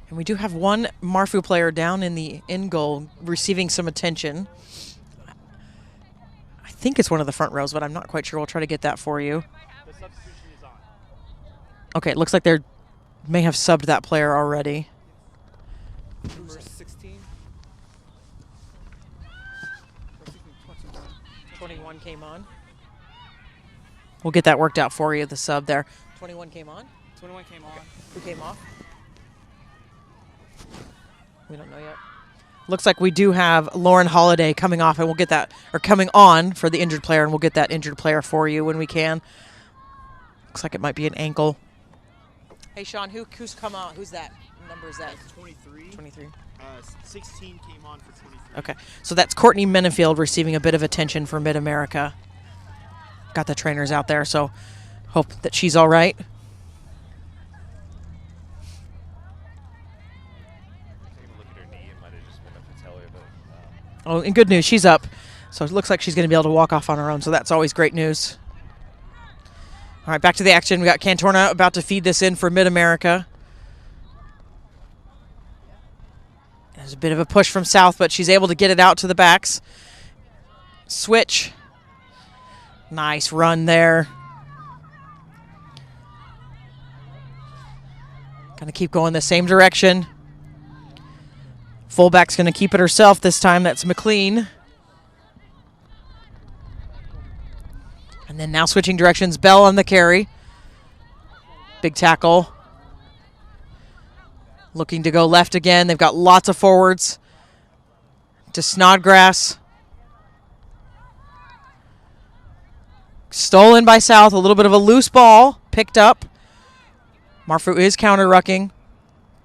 And we do have one Marfu player down in the end goal receiving some attention. I think it's one of the front rows, but I'm not quite sure. We'll try to get that for you. The substitution is on. Okay, it looks like they may have subbed that player already. Number 16. 21 came on. We'll get that worked out for you, the sub there. 21 came on? 21 came on. Who came off? We don't know yet. Looks like we do have Lauren Holiday coming off, and we'll get that, or coming on for the injured player, and we'll get that injured player for you when we can. Looks like it might be an ankle. Hey, Sean, who's come on? Who's that? What number is that? 23. 23. 16 came on for 23. Okay, so that's Courtney Mennefield receiving a bit of attention for Mid-America. Got the trainers out there, so hope that she's all right. Oh, and good news, she's up. So it looks like she's going to be able to walk off on her own, so that's always great news. All right, back to the action. We got Cantorna about to feed this in for Mid-America. There's a bit of a push from South, but she's able to get it out to the backs. Switch. Nice run there. Going to keep going the same direction. Fullback's going to keep it herself this time. That's McLean. And then now switching directions. Bell on the carry. Big tackle. Looking to go left again. They've got lots of forwards. To Snodgrass. Stolen by South. A little bit of a loose ball. Picked up. Marfu is counter-rucking.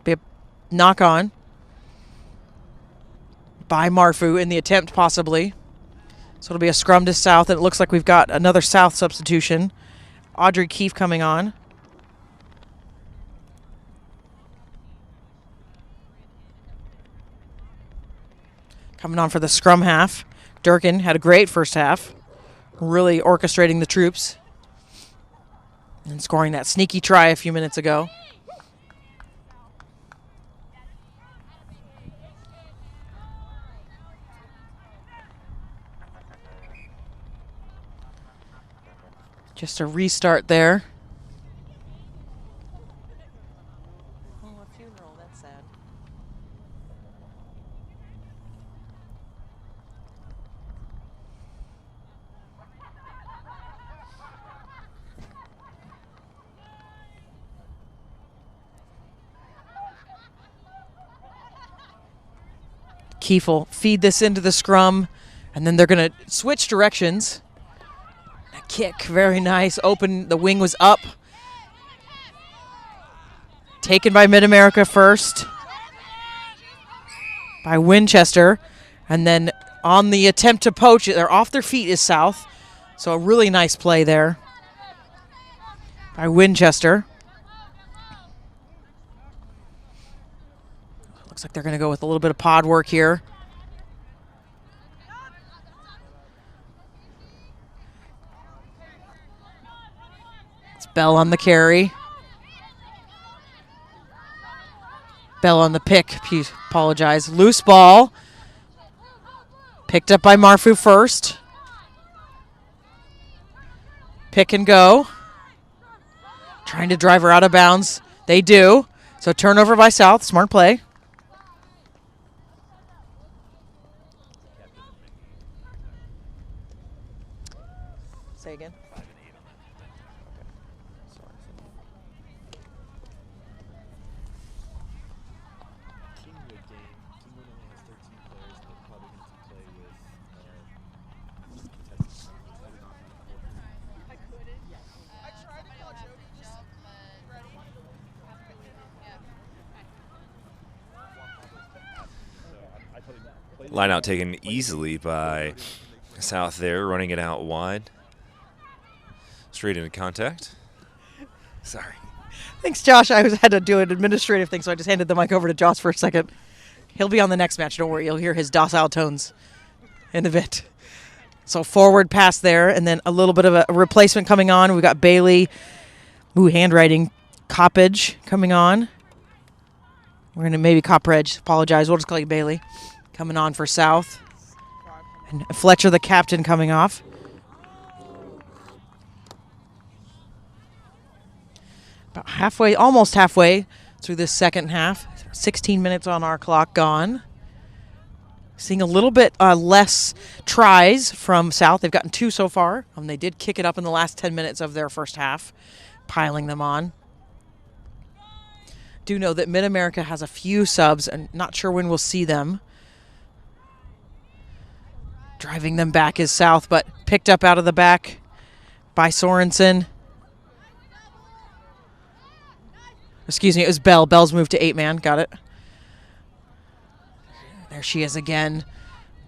Be a knock-on by Marfu in the attempt, possibly. So it'll be a scrum to South, and it looks like we've got another South substitution. Audrey Keefe coming on. Coming on for the scrum half. Durkin had a great first half, really orchestrating the troops and scoring that sneaky try a few minutes ago. Just a restart there. Oh, a funeral, that's sad. Keefe will feed this into the scrum, and then they're going to switch directions. A kick, very nice. Open, the wing was up. Taken by Mid-America first. By Winchester. And then on the attempt to poach it, they're off their feet is South. So a really nice play there by Winchester. Looks like they're going to go with a little bit of pod work here. It's Bell on the carry. Bell on the pick. Apologize. Loose ball. Picked up by Marfu first. Pick and go. Trying to drive her out of bounds. They do. So turnover by South. Smart play. Say again. Line out taken easily by South there, running it out wide. Straight into contact. Sorry. Thanks, Josh. I had to do an administrative thing, so I just handed the mic over to Josh for a second. He'll be on the next match. Don't worry. You'll hear his docile tones in a bit. So forward pass there, and then a little bit of a replacement coming on. We've got Bailey. Ooh, handwriting. Coppage coming on. We're going to maybe Copredge. Apologize. We'll just call you Bailey. Coming on for South. And Fletcher, the captain, coming off. About halfway, almost halfway through this second half. 16 minutes on our clock gone. Seeing a little bit less tries from South. They've gotten 2 so far. They did kick it up in the last 10 minutes of their first half, piling them on. Do know that Mid-America has a few subs, and not sure when we'll see them. Driving them back is South, but picked up out of the back by Sorensen. Excuse me, it was Bell. Bell's moved to 8-man. Got it. There she is again.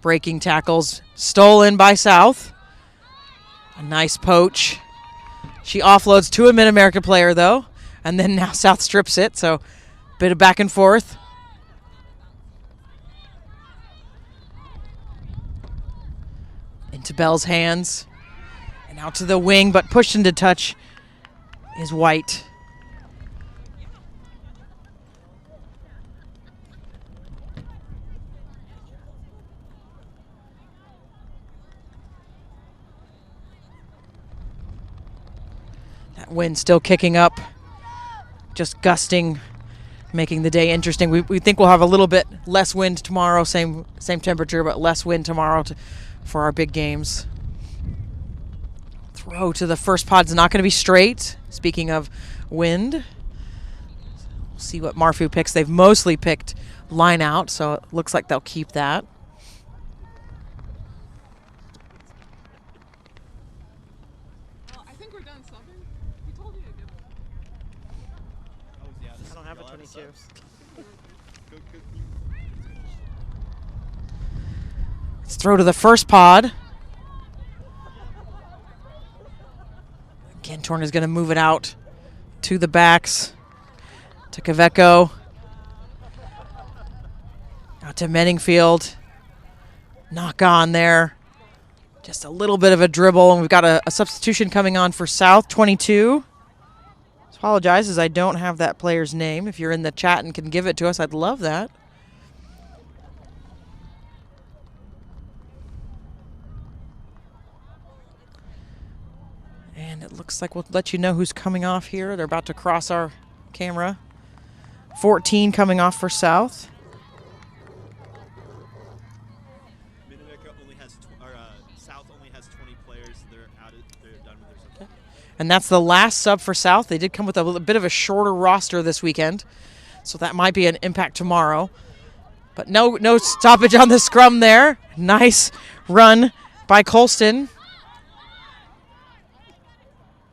Breaking tackles. Stolen by South. A nice poach. She offloads to a Mid-America player, though. And then now South strips it, so bit of back and forth. Into Bell's hands. And out to the wing, but pushed into touch is White. That wind still kicking up, just gusting, making the day interesting. We think we'll have a little bit less wind tomorrow, same temperature, but less wind tomorrow for our big games. Throw to the first pod's not going to be straight. Speaking of wind, we'll see what Marfu picks. They've mostly picked line out, so it looks like they'll keep that. I think we're done subbing. He told you to give it. Oh, yeah, I don't have a 22. Let's throw to the first pod. Cantorn is going to move it out to the backs. To Kaveco. Out to Menningfield. Knock on there. Just a little bit of a dribble, and we've got a substitution coming on for South, 22. Apologize as I don't have that player's name. If you're in the chat and can give it to us, I'd love that. And it looks like we'll let you know who's coming off here. They're about to cross our camera. 14 coming off for South. South only has 20 players. They're done with their substitution. And that's the last sub for South. They did come with a bit of a shorter roster this weekend, so that might be an impact tomorrow. But no stoppage on the scrum there. Nice run by Colston.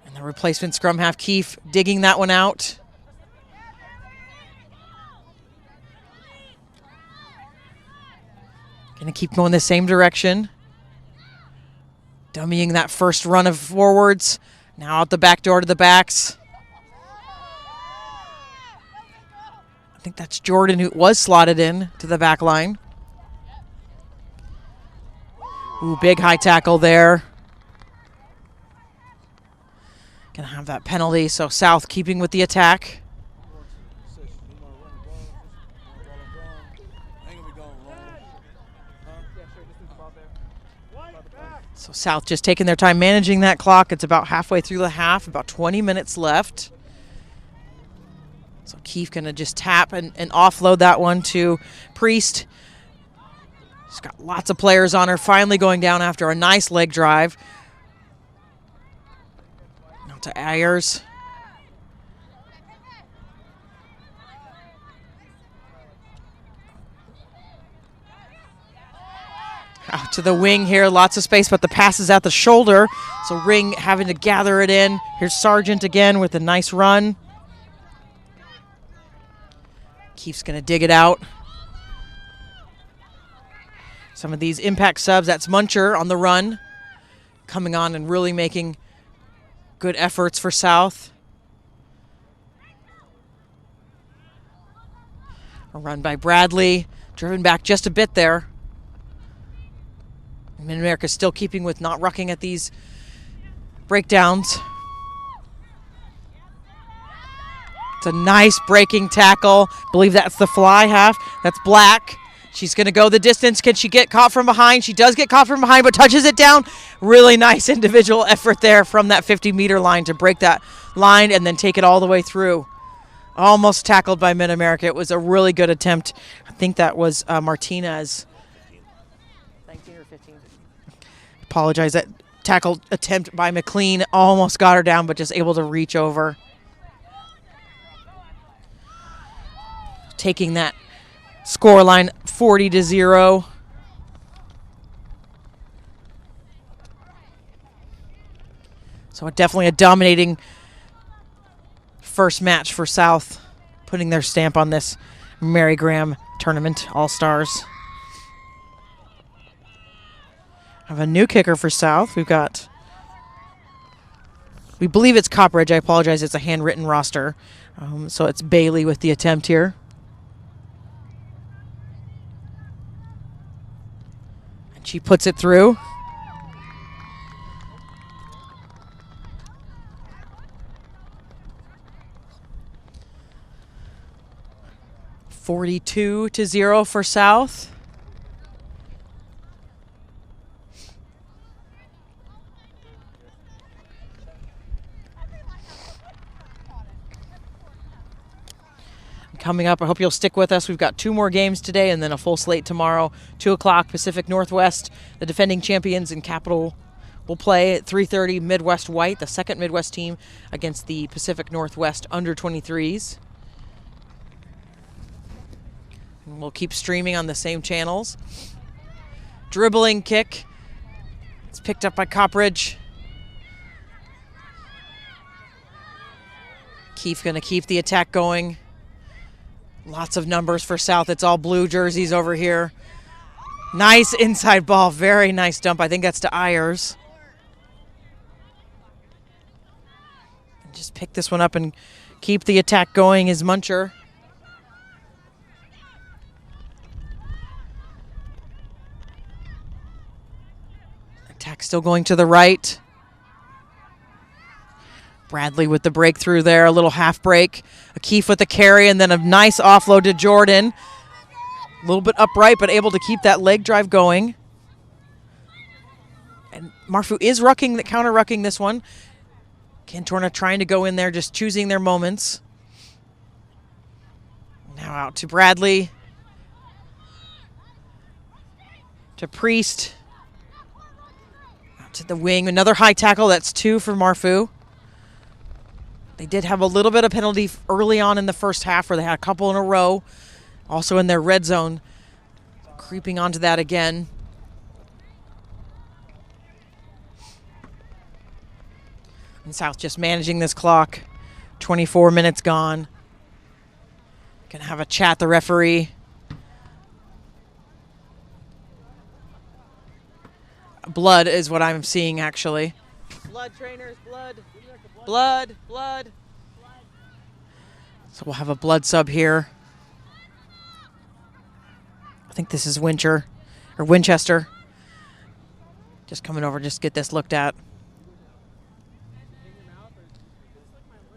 And the replacement scrum half, Keefe, digging that one out. Going to keep going the same direction. Dummying that first run of forwards. Now out the back door to the backs. I think that's Jordan who was slotted in to the back line. Ooh, big high tackle there. Gonna have that penalty, so South keeping with the attack. So South just taking their time managing that clock. It's about halfway through the half, about 20 minutes left. So Keefe gonna just tap and offload that one to Priest. She's got lots of players on her, finally going down after a nice leg drive. Now to Ayers. Out to the wing here, lots of space, but the pass is at the shoulder. So Ring having to gather it in. Here's Sargent again with a nice run. Keefe's gonna dig it out. Some of these impact subs, that's Muncher on the run, coming on and really making good efforts for South. A run by Bradley, driven back just a bit there. Mid-America still keeping with not rucking at these breakdowns. It's a nice breaking tackle. I believe that's the fly half. That's Black. She's going to go the distance. Can she get caught from behind? She does get caught from behind, but touches it down. Really nice individual effort there from that 50-meter line to break that line and then take it all the way through. Almost tackled by Mid-America. It was a really good attempt. I think that was Martinez. 19 or 15. Apologize. That tackle attempt by McLean almost got her down, but just able to reach over. Taking that scoreline 40-0. So definitely a dominating first match for South, putting their stamp on this Mary Graham Tournament All-Stars. Have a new kicker for South. We believe it's Copperidge. I apologize. It's a handwritten roster. So it's Bailey with the attempt here. And she puts it through. (42-0) for South. Coming up, I hope you'll stick with us. We've got 2 more games today and then a full slate tomorrow. 2 o'clock Pacific Northwest. The defending champions in Capital will play at 3:30 Midwest White, the second Midwest team, against the Pacific Northwest under-23s. And we'll keep streaming on the same channels. Dribbling kick. It's picked up by Copperidge. Keefe going to keep the attack going. Lots of numbers for South. It's all blue jerseys over here. Nice inside ball. Very nice dump. I think that's to Ayers. And just pick this one up and keep the attack going is Muncher. Attack still going to the right. Bradley with the breakthrough there, a little half break. A Keefe with the carry, and then a nice offload to Jordan. A little bit upright, but able to keep that leg drive going. And Marfu is rucking, the counter rucking this one. Cantorna trying to go in there, just choosing their moments. Now out to Bradley. To Priest. Out to the wing, another high tackle, that's 2 for Marfu. They did have a little bit of penalty early on in the first half where they had a couple in a row. Also in their red zone. Creeping onto that again. And South just managing this clock. 24 minutes gone. Gonna have a chat, the referee. Blood is what I'm seeing, actually. Blood, trainers, blood. Blood, blood. So we'll have a blood sub here. I think this is Winchester. Just coming over, just get this looked at.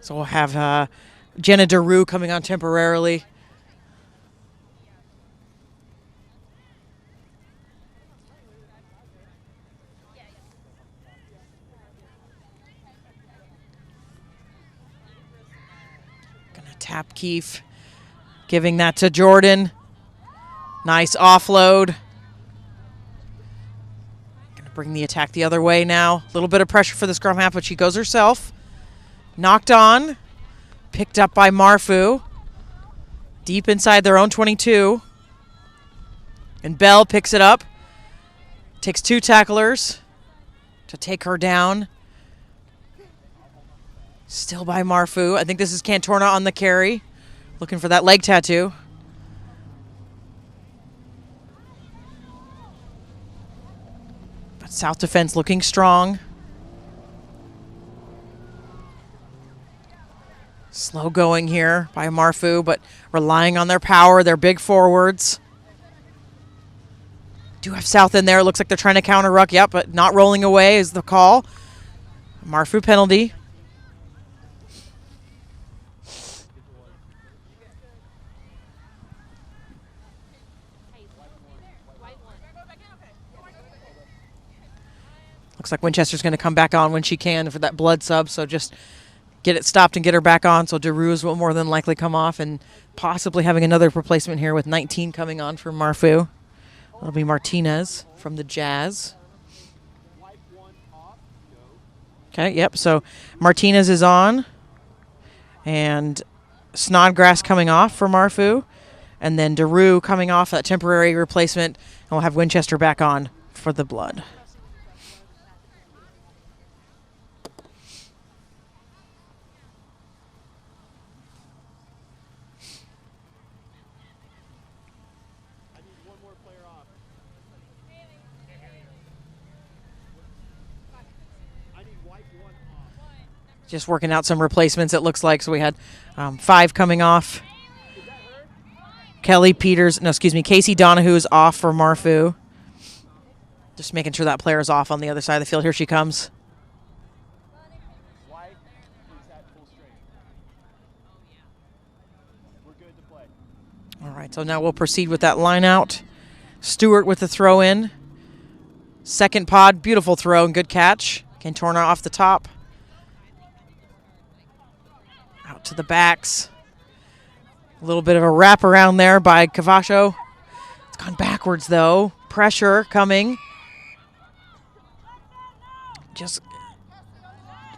So we'll have Jenna DeRue coming on temporarily. Gonna tap Keefe, giving that to Jordan. Nice offload. Gonna bring the attack the other way now. A little bit of pressure for the scrum half, but she goes herself. Knocked on. Picked up by Marfu. Deep inside their own 22. And Bell picks it up. Takes 2 tacklers to take her down. Still by Marfu. I think this is Cantorna on the carry. Looking for that leg tattoo. But South defense looking strong. Slow going here by Marfu, but relying on their power, their big forwards. Do have South in there. Looks like they're trying to counter ruck. Yep, but not rolling away is the call. Marfu penalty. Looks like Winchester's going to come back on when she can for that blood sub, so just get it stopped and get her back on. So DeRue's will more than likely come off, and possibly having another replacement here with 19 coming on for Marfu. That'll be Martinez from the Jazz. Okay, yep, so Martinez is on, and Snodgrass coming off for Marfu, and then DeRue coming off that temporary replacement, and we'll have Winchester back on for the blood. Just working out some replacements, it looks like. So we had 5 coming off. Casey Donahue's off for Marfu. Just making sure that player's off on the other side of the field. Here she comes. All right, so now we'll proceed with that line out. Stewart with the throw in. Second pod, beautiful throw and good catch. Cantorna off the top. Out to the backs. A little bit of a wrap around there by Cavacho. It's gone backwards though. Pressure coming. Just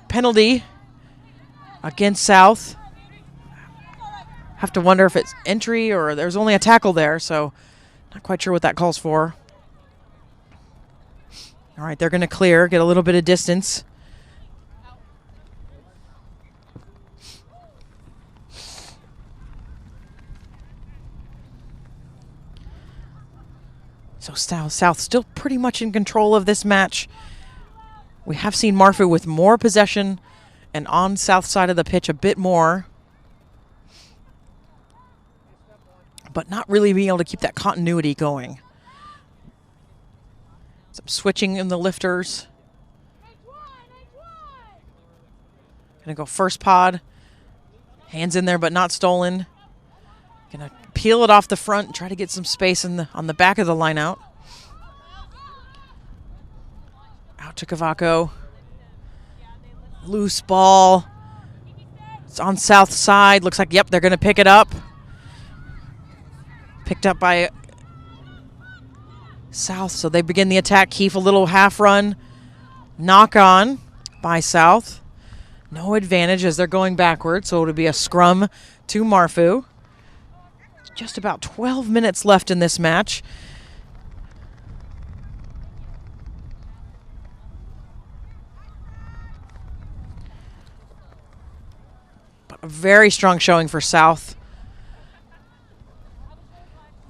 penalty against South. Have to wonder if it's entry or there's only a tackle there, so not quite sure what that calls for. All right, they're going to clear, get a little bit of distance. So South still pretty much in control of this match. We have seen Marfu with more possession and on South side of the pitch a bit more, but not really being able to keep that continuity going. Some switching in the lifters. Gonna go first pod. Hands in there, but not stolen. Gonna peel it off the front, try to get some space on the back of the line out. Out to Cavaco. Loose ball. It's on South side. Looks like, yep, they're gonna pick it up. Picked up by South, so they begin the attack. Keefe, a little half run. Knock on by South. No advantage as they're going backwards, so it'll be a scrum to Marfu. Just about 12 minutes left in this match. But a very strong showing for South.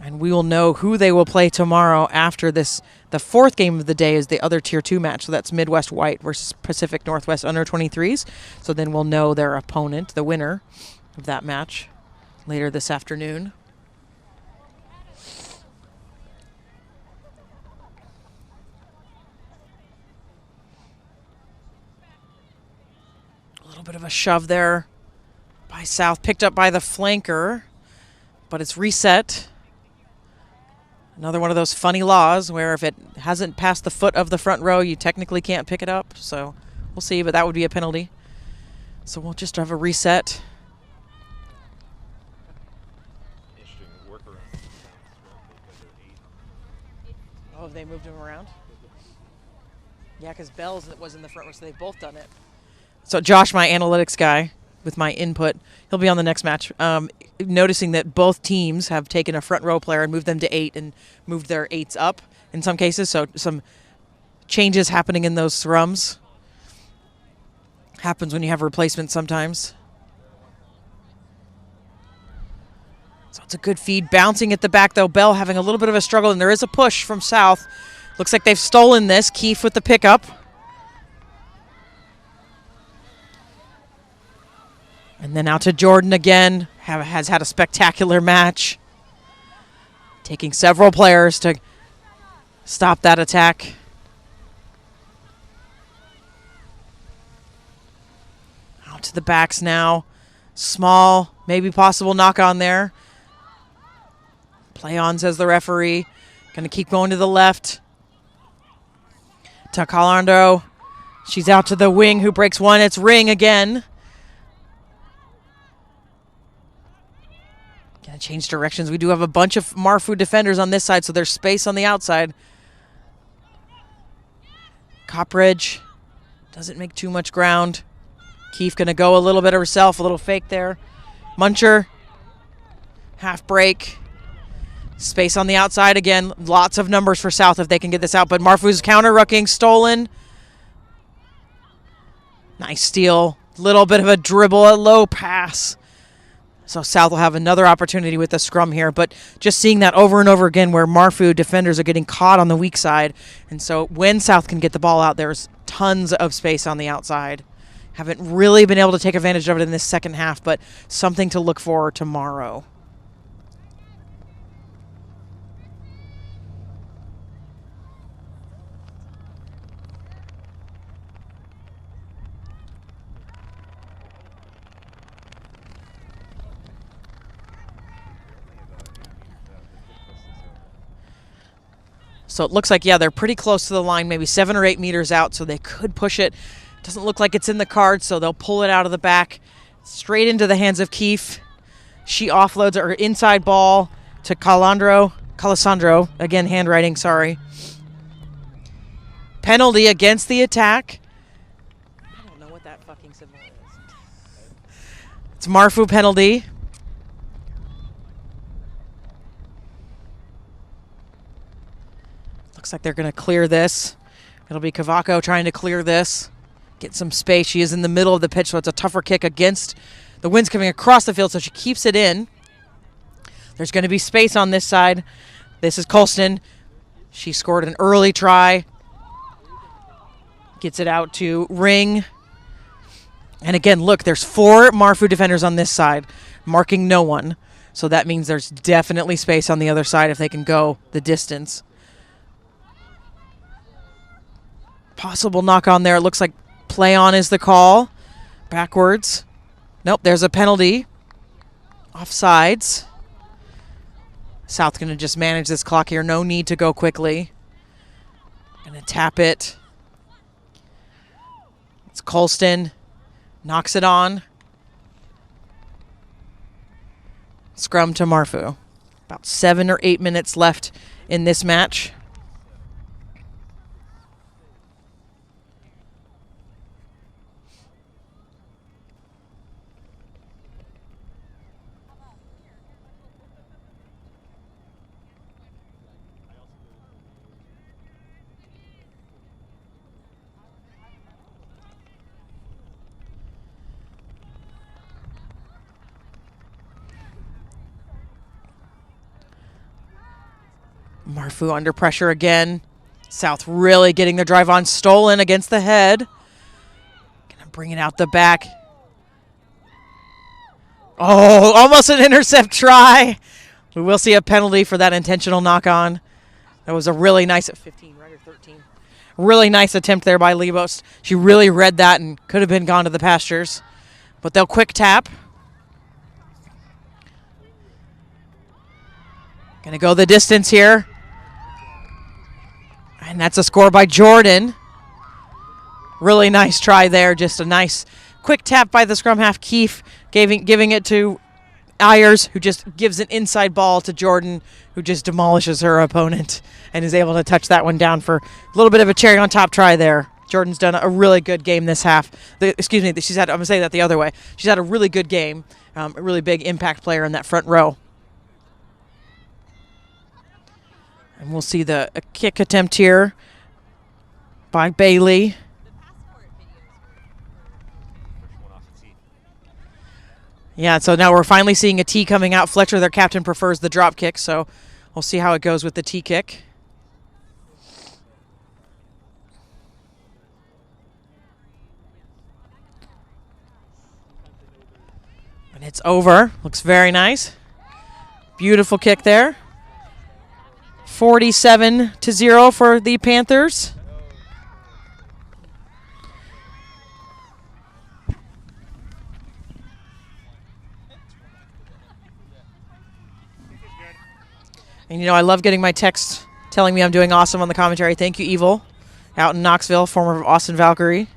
And we will know who they will play tomorrow after this. The 4th game of the day is the other Tier 2 match, so that's Midwest White versus Pacific Northwest Under 23s. So then we'll know their opponent, the winner of that match, later this afternoon. A little bit of a shove there South, picked up by the flanker, but it's reset. Another one of those funny laws where if it hasn't passed the foot of the front row, you technically can't pick it up. So we'll see, but that would be a penalty. So we'll just have a reset. Oh, they moved him around? Yeah, because Bell's was in the front row, so they've both done it. So Josh, my analytics guy, with my input, he'll be on the next match. Noticing that both teams have taken a front row player and moved them to 8 and moved their 8s up in some cases. So some changes happening in those scrums. Happens when you have replacements sometimes. So it's a good feed. Bouncing at the back, though. Bell having a little bit of a struggle, and there is a push from South. Looks like they've stolen this. Keefe with the pickup. And then out to Jordan again. Has had a spectacular match. Taking several players to stop that attack. Out to the backs now. Small, maybe possible knock on there. Play on, says the referee. Going to keep going to the left. To Calandro. She's out to the wing, who breaks one. It's Ring again. Going to change directions. We do have a bunch of Marfu defenders on this side, so there's space on the outside. Copridge doesn't make too much ground. Keefe going to go a little bit of herself, a little fake there. Muncher, half break. Space on the outside again. Lots of numbers for South if they can get this out, but Marfu's counter-rucking, stolen. Nice steal. Little bit of a dribble, a low pass. So South will have another opportunity with the scrum here, but just seeing that over and over again where Marfu defenders are getting caught on the weak side. And so when South can get the ball out, there's tons of space on the outside. Haven't really been able to take advantage of it in this second half, but something to look for tomorrow. So it looks like, yeah, they're pretty close to the line, maybe 7 or 8 meters out, so they could push it. Doesn't look like it's in the cards, so they'll pull it out of the back, straight into the hands of Keefe. She offloads her inside ball to Calasandro. Again, handwriting, sorry. Penalty against the attack. I don't know what that fucking symbol is. It's Marfu penalty. Looks like they're going to clear this. It'll be Cavaco trying to clear this. Get some space. She is in the middle of the pitch, so it's a tougher kick against the wind's coming across the field, so she keeps it in. There's going to be space on this side. This is Colston. She scored an early try. Gets it out to Ring. And again, look, there's 4 Marfu defenders on this side, marking no one. So that means there's definitely space on the other side if they can go the distance. Possible knock on there. It looks like play on is the call. Backwards. Nope, there's a penalty. Offsides. South going to just manage this clock here. No need to go quickly. Going to tap it. It's Colston. Knocks it on. Scrum to Marfu. About 7 or 8 minutes left in this match. Marfu under pressure again. South really getting their drive on. Stolen against the head. Gonna bring it out the back. Oh, almost an intercept try. We will see a penalty for that intentional knock on. That was a really nice, 15, right, or 13. Really nice attempt there by Lebos. She really read that and could have been gone to the pastures. But they'll quick tap. Going to go the distance here. And that's a score by Jordan. Really nice try there. Just a nice quick tap by the scrum half, Keefe, giving it to Ayers, who just gives an inside ball to Jordan, who just demolishes her opponent and is able to touch that one down for a little bit of a cherry on top try there. Jordan's done a really good game this half. I'm going to say that the other way. She's had a really good game, a really big impact player in that front row. And we'll see a kick attempt here by Bailey. Yeah, so now we're finally seeing a tee coming out. Fletcher, their captain, prefers the drop kick, so we'll see how it goes with the tee kick. And it's over. Looks very nice. Beautiful kick there. 47-0 for the Panthers. And, I love getting my text telling me I'm doing awesome on the commentary. Thank you, Evil, out in Knoxville, former Austin Valkyrie.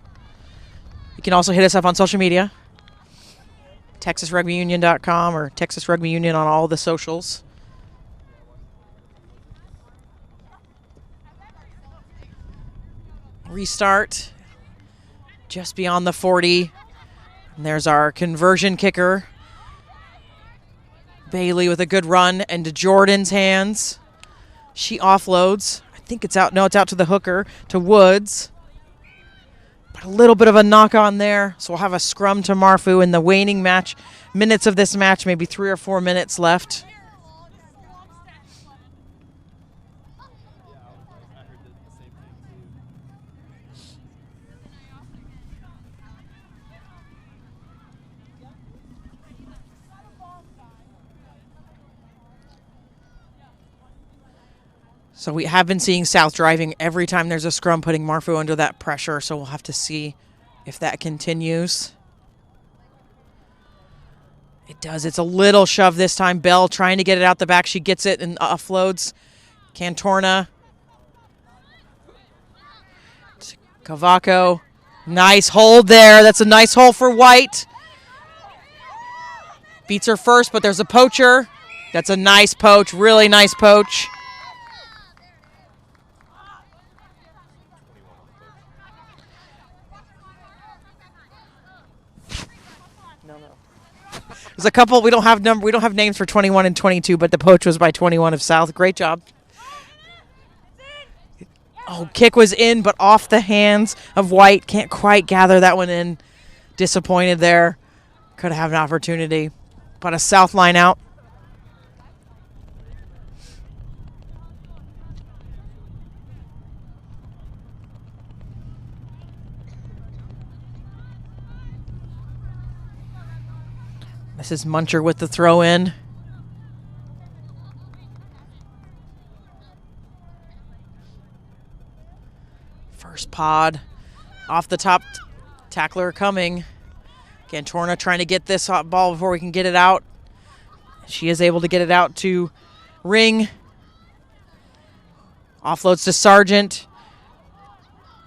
You can also hit us up on social media, TexasRugbyUnion.com or Texas Rugby Union on all the socials. Restart just beyond the 40. And there's our conversion kicker. Bailey with a good run into Jordan's hands. She offloads. I think it's out. No, it's out to the hooker, to Woods. But a little bit of a knock on there. So we'll have a scrum to Marfu in the waning minutes of this match, maybe 3 or 4 minutes left. So we have been seeing South driving every time there's a scrum, putting Marfu under that pressure. So we'll have to see if that continues. It does. It's a little shove this time. Bell trying to get it out the back. She gets it and offloads. Cantorna. Cavaco. Nice hold there. That's a nice hole for White. Beats her first, but there's a poacher. That's a nice poach. Really nice poach. There's a couple. We don't have names for 21 and 22, but the poach was by 21 of South. Great job. Oh, kick was in, but off the hands of White. Can't quite gather that one in. Disappointed there. Could have an opportunity, but a South line out. This is Muncher with the throw in. First pod. Off the top. Tackler coming. Cantorna trying to get this hot ball before we can get it out. She is able to get it out to Ring. Offloads to Sargent.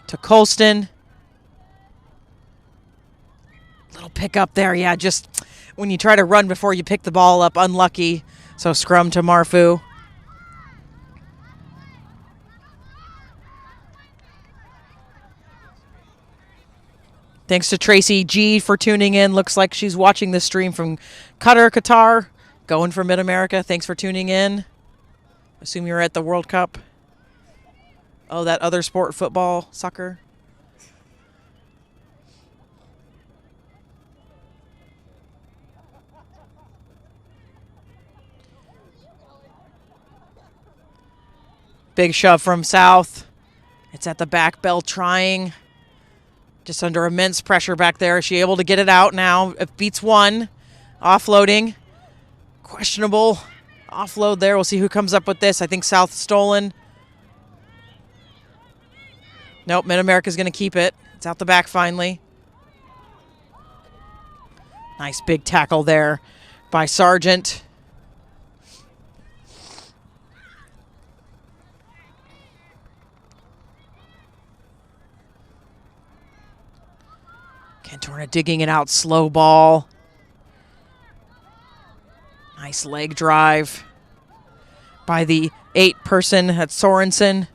To Colston. Little pick up there. Yeah, just when you try to run before you pick the ball up, unlucky. So scrum to Marfu. Thanks to Tracy G for tuning in. Looks like she's watching this stream from Qatar, going for Mid-America. Thanks for tuning in. Assume you're at the World Cup. Oh, that other sport, football, soccer. Big shove from South. It's at the back. Bell trying. Just under immense pressure back there. Is she able to get it out now? It beats one. Offloading. Questionable offload there. We'll see who comes up with this. I think South stolen. Nope, Mid-America's going to keep it. It's out the back finally. Nice big tackle there by Sargent. Cantorna digging it out, slow ball. Nice leg drive by the 8-person, that's Sorensen.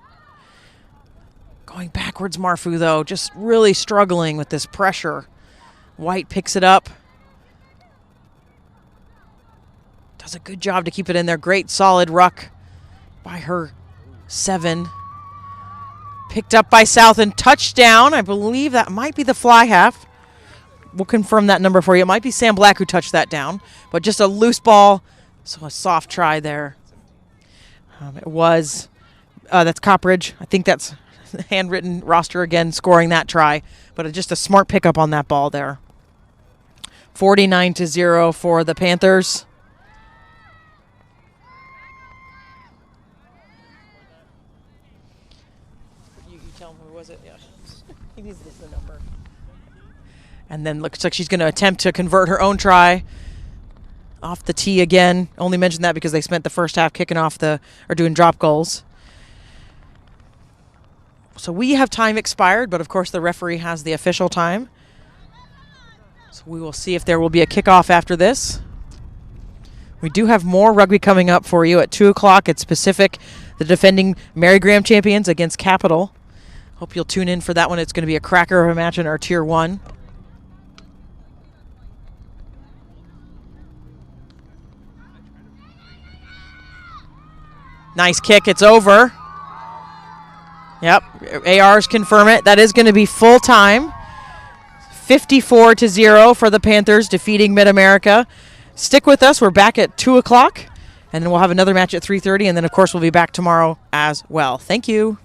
Going backwards, Marfu, though, just really struggling with this pressure. White picks it up. Does a good job to keep it in there. Great solid ruck by her 7. Picked up by South and touchdown. I believe that might be the fly half. We'll confirm that number for you. It might be Sam Black who touched that down, but just a loose ball, so a soft try there. It was, that's Copperidge. I think that's handwritten roster again scoring that try, but just a smart pickup on that ball there. 49-0 for the Panthers. You tell him who was it? Yeah. He needs the number. And then looks like she's going to attempt to convert her own try off the tee again. Only mentioned that because they spent the first half kicking off or doing drop goals. So we have time expired, but of course the referee has the official time. So we will see if there will be a kickoff after this. We do have more rugby coming up for you at 2 o'clock. It's Pacific, the defending Mary Graham champions against Capital. Hope you'll tune in for that one. It's going to be a cracker of a match in our Tier 1. Nice kick. It's over. Yep. ARs confirm it. That is going to be full time. 54-0 for the Panthers, defeating Mid-America. Stick with us. We're back at 2 o'clock, and then we'll have another match at 3:30, and then, of course, we'll be back tomorrow as well. Thank you.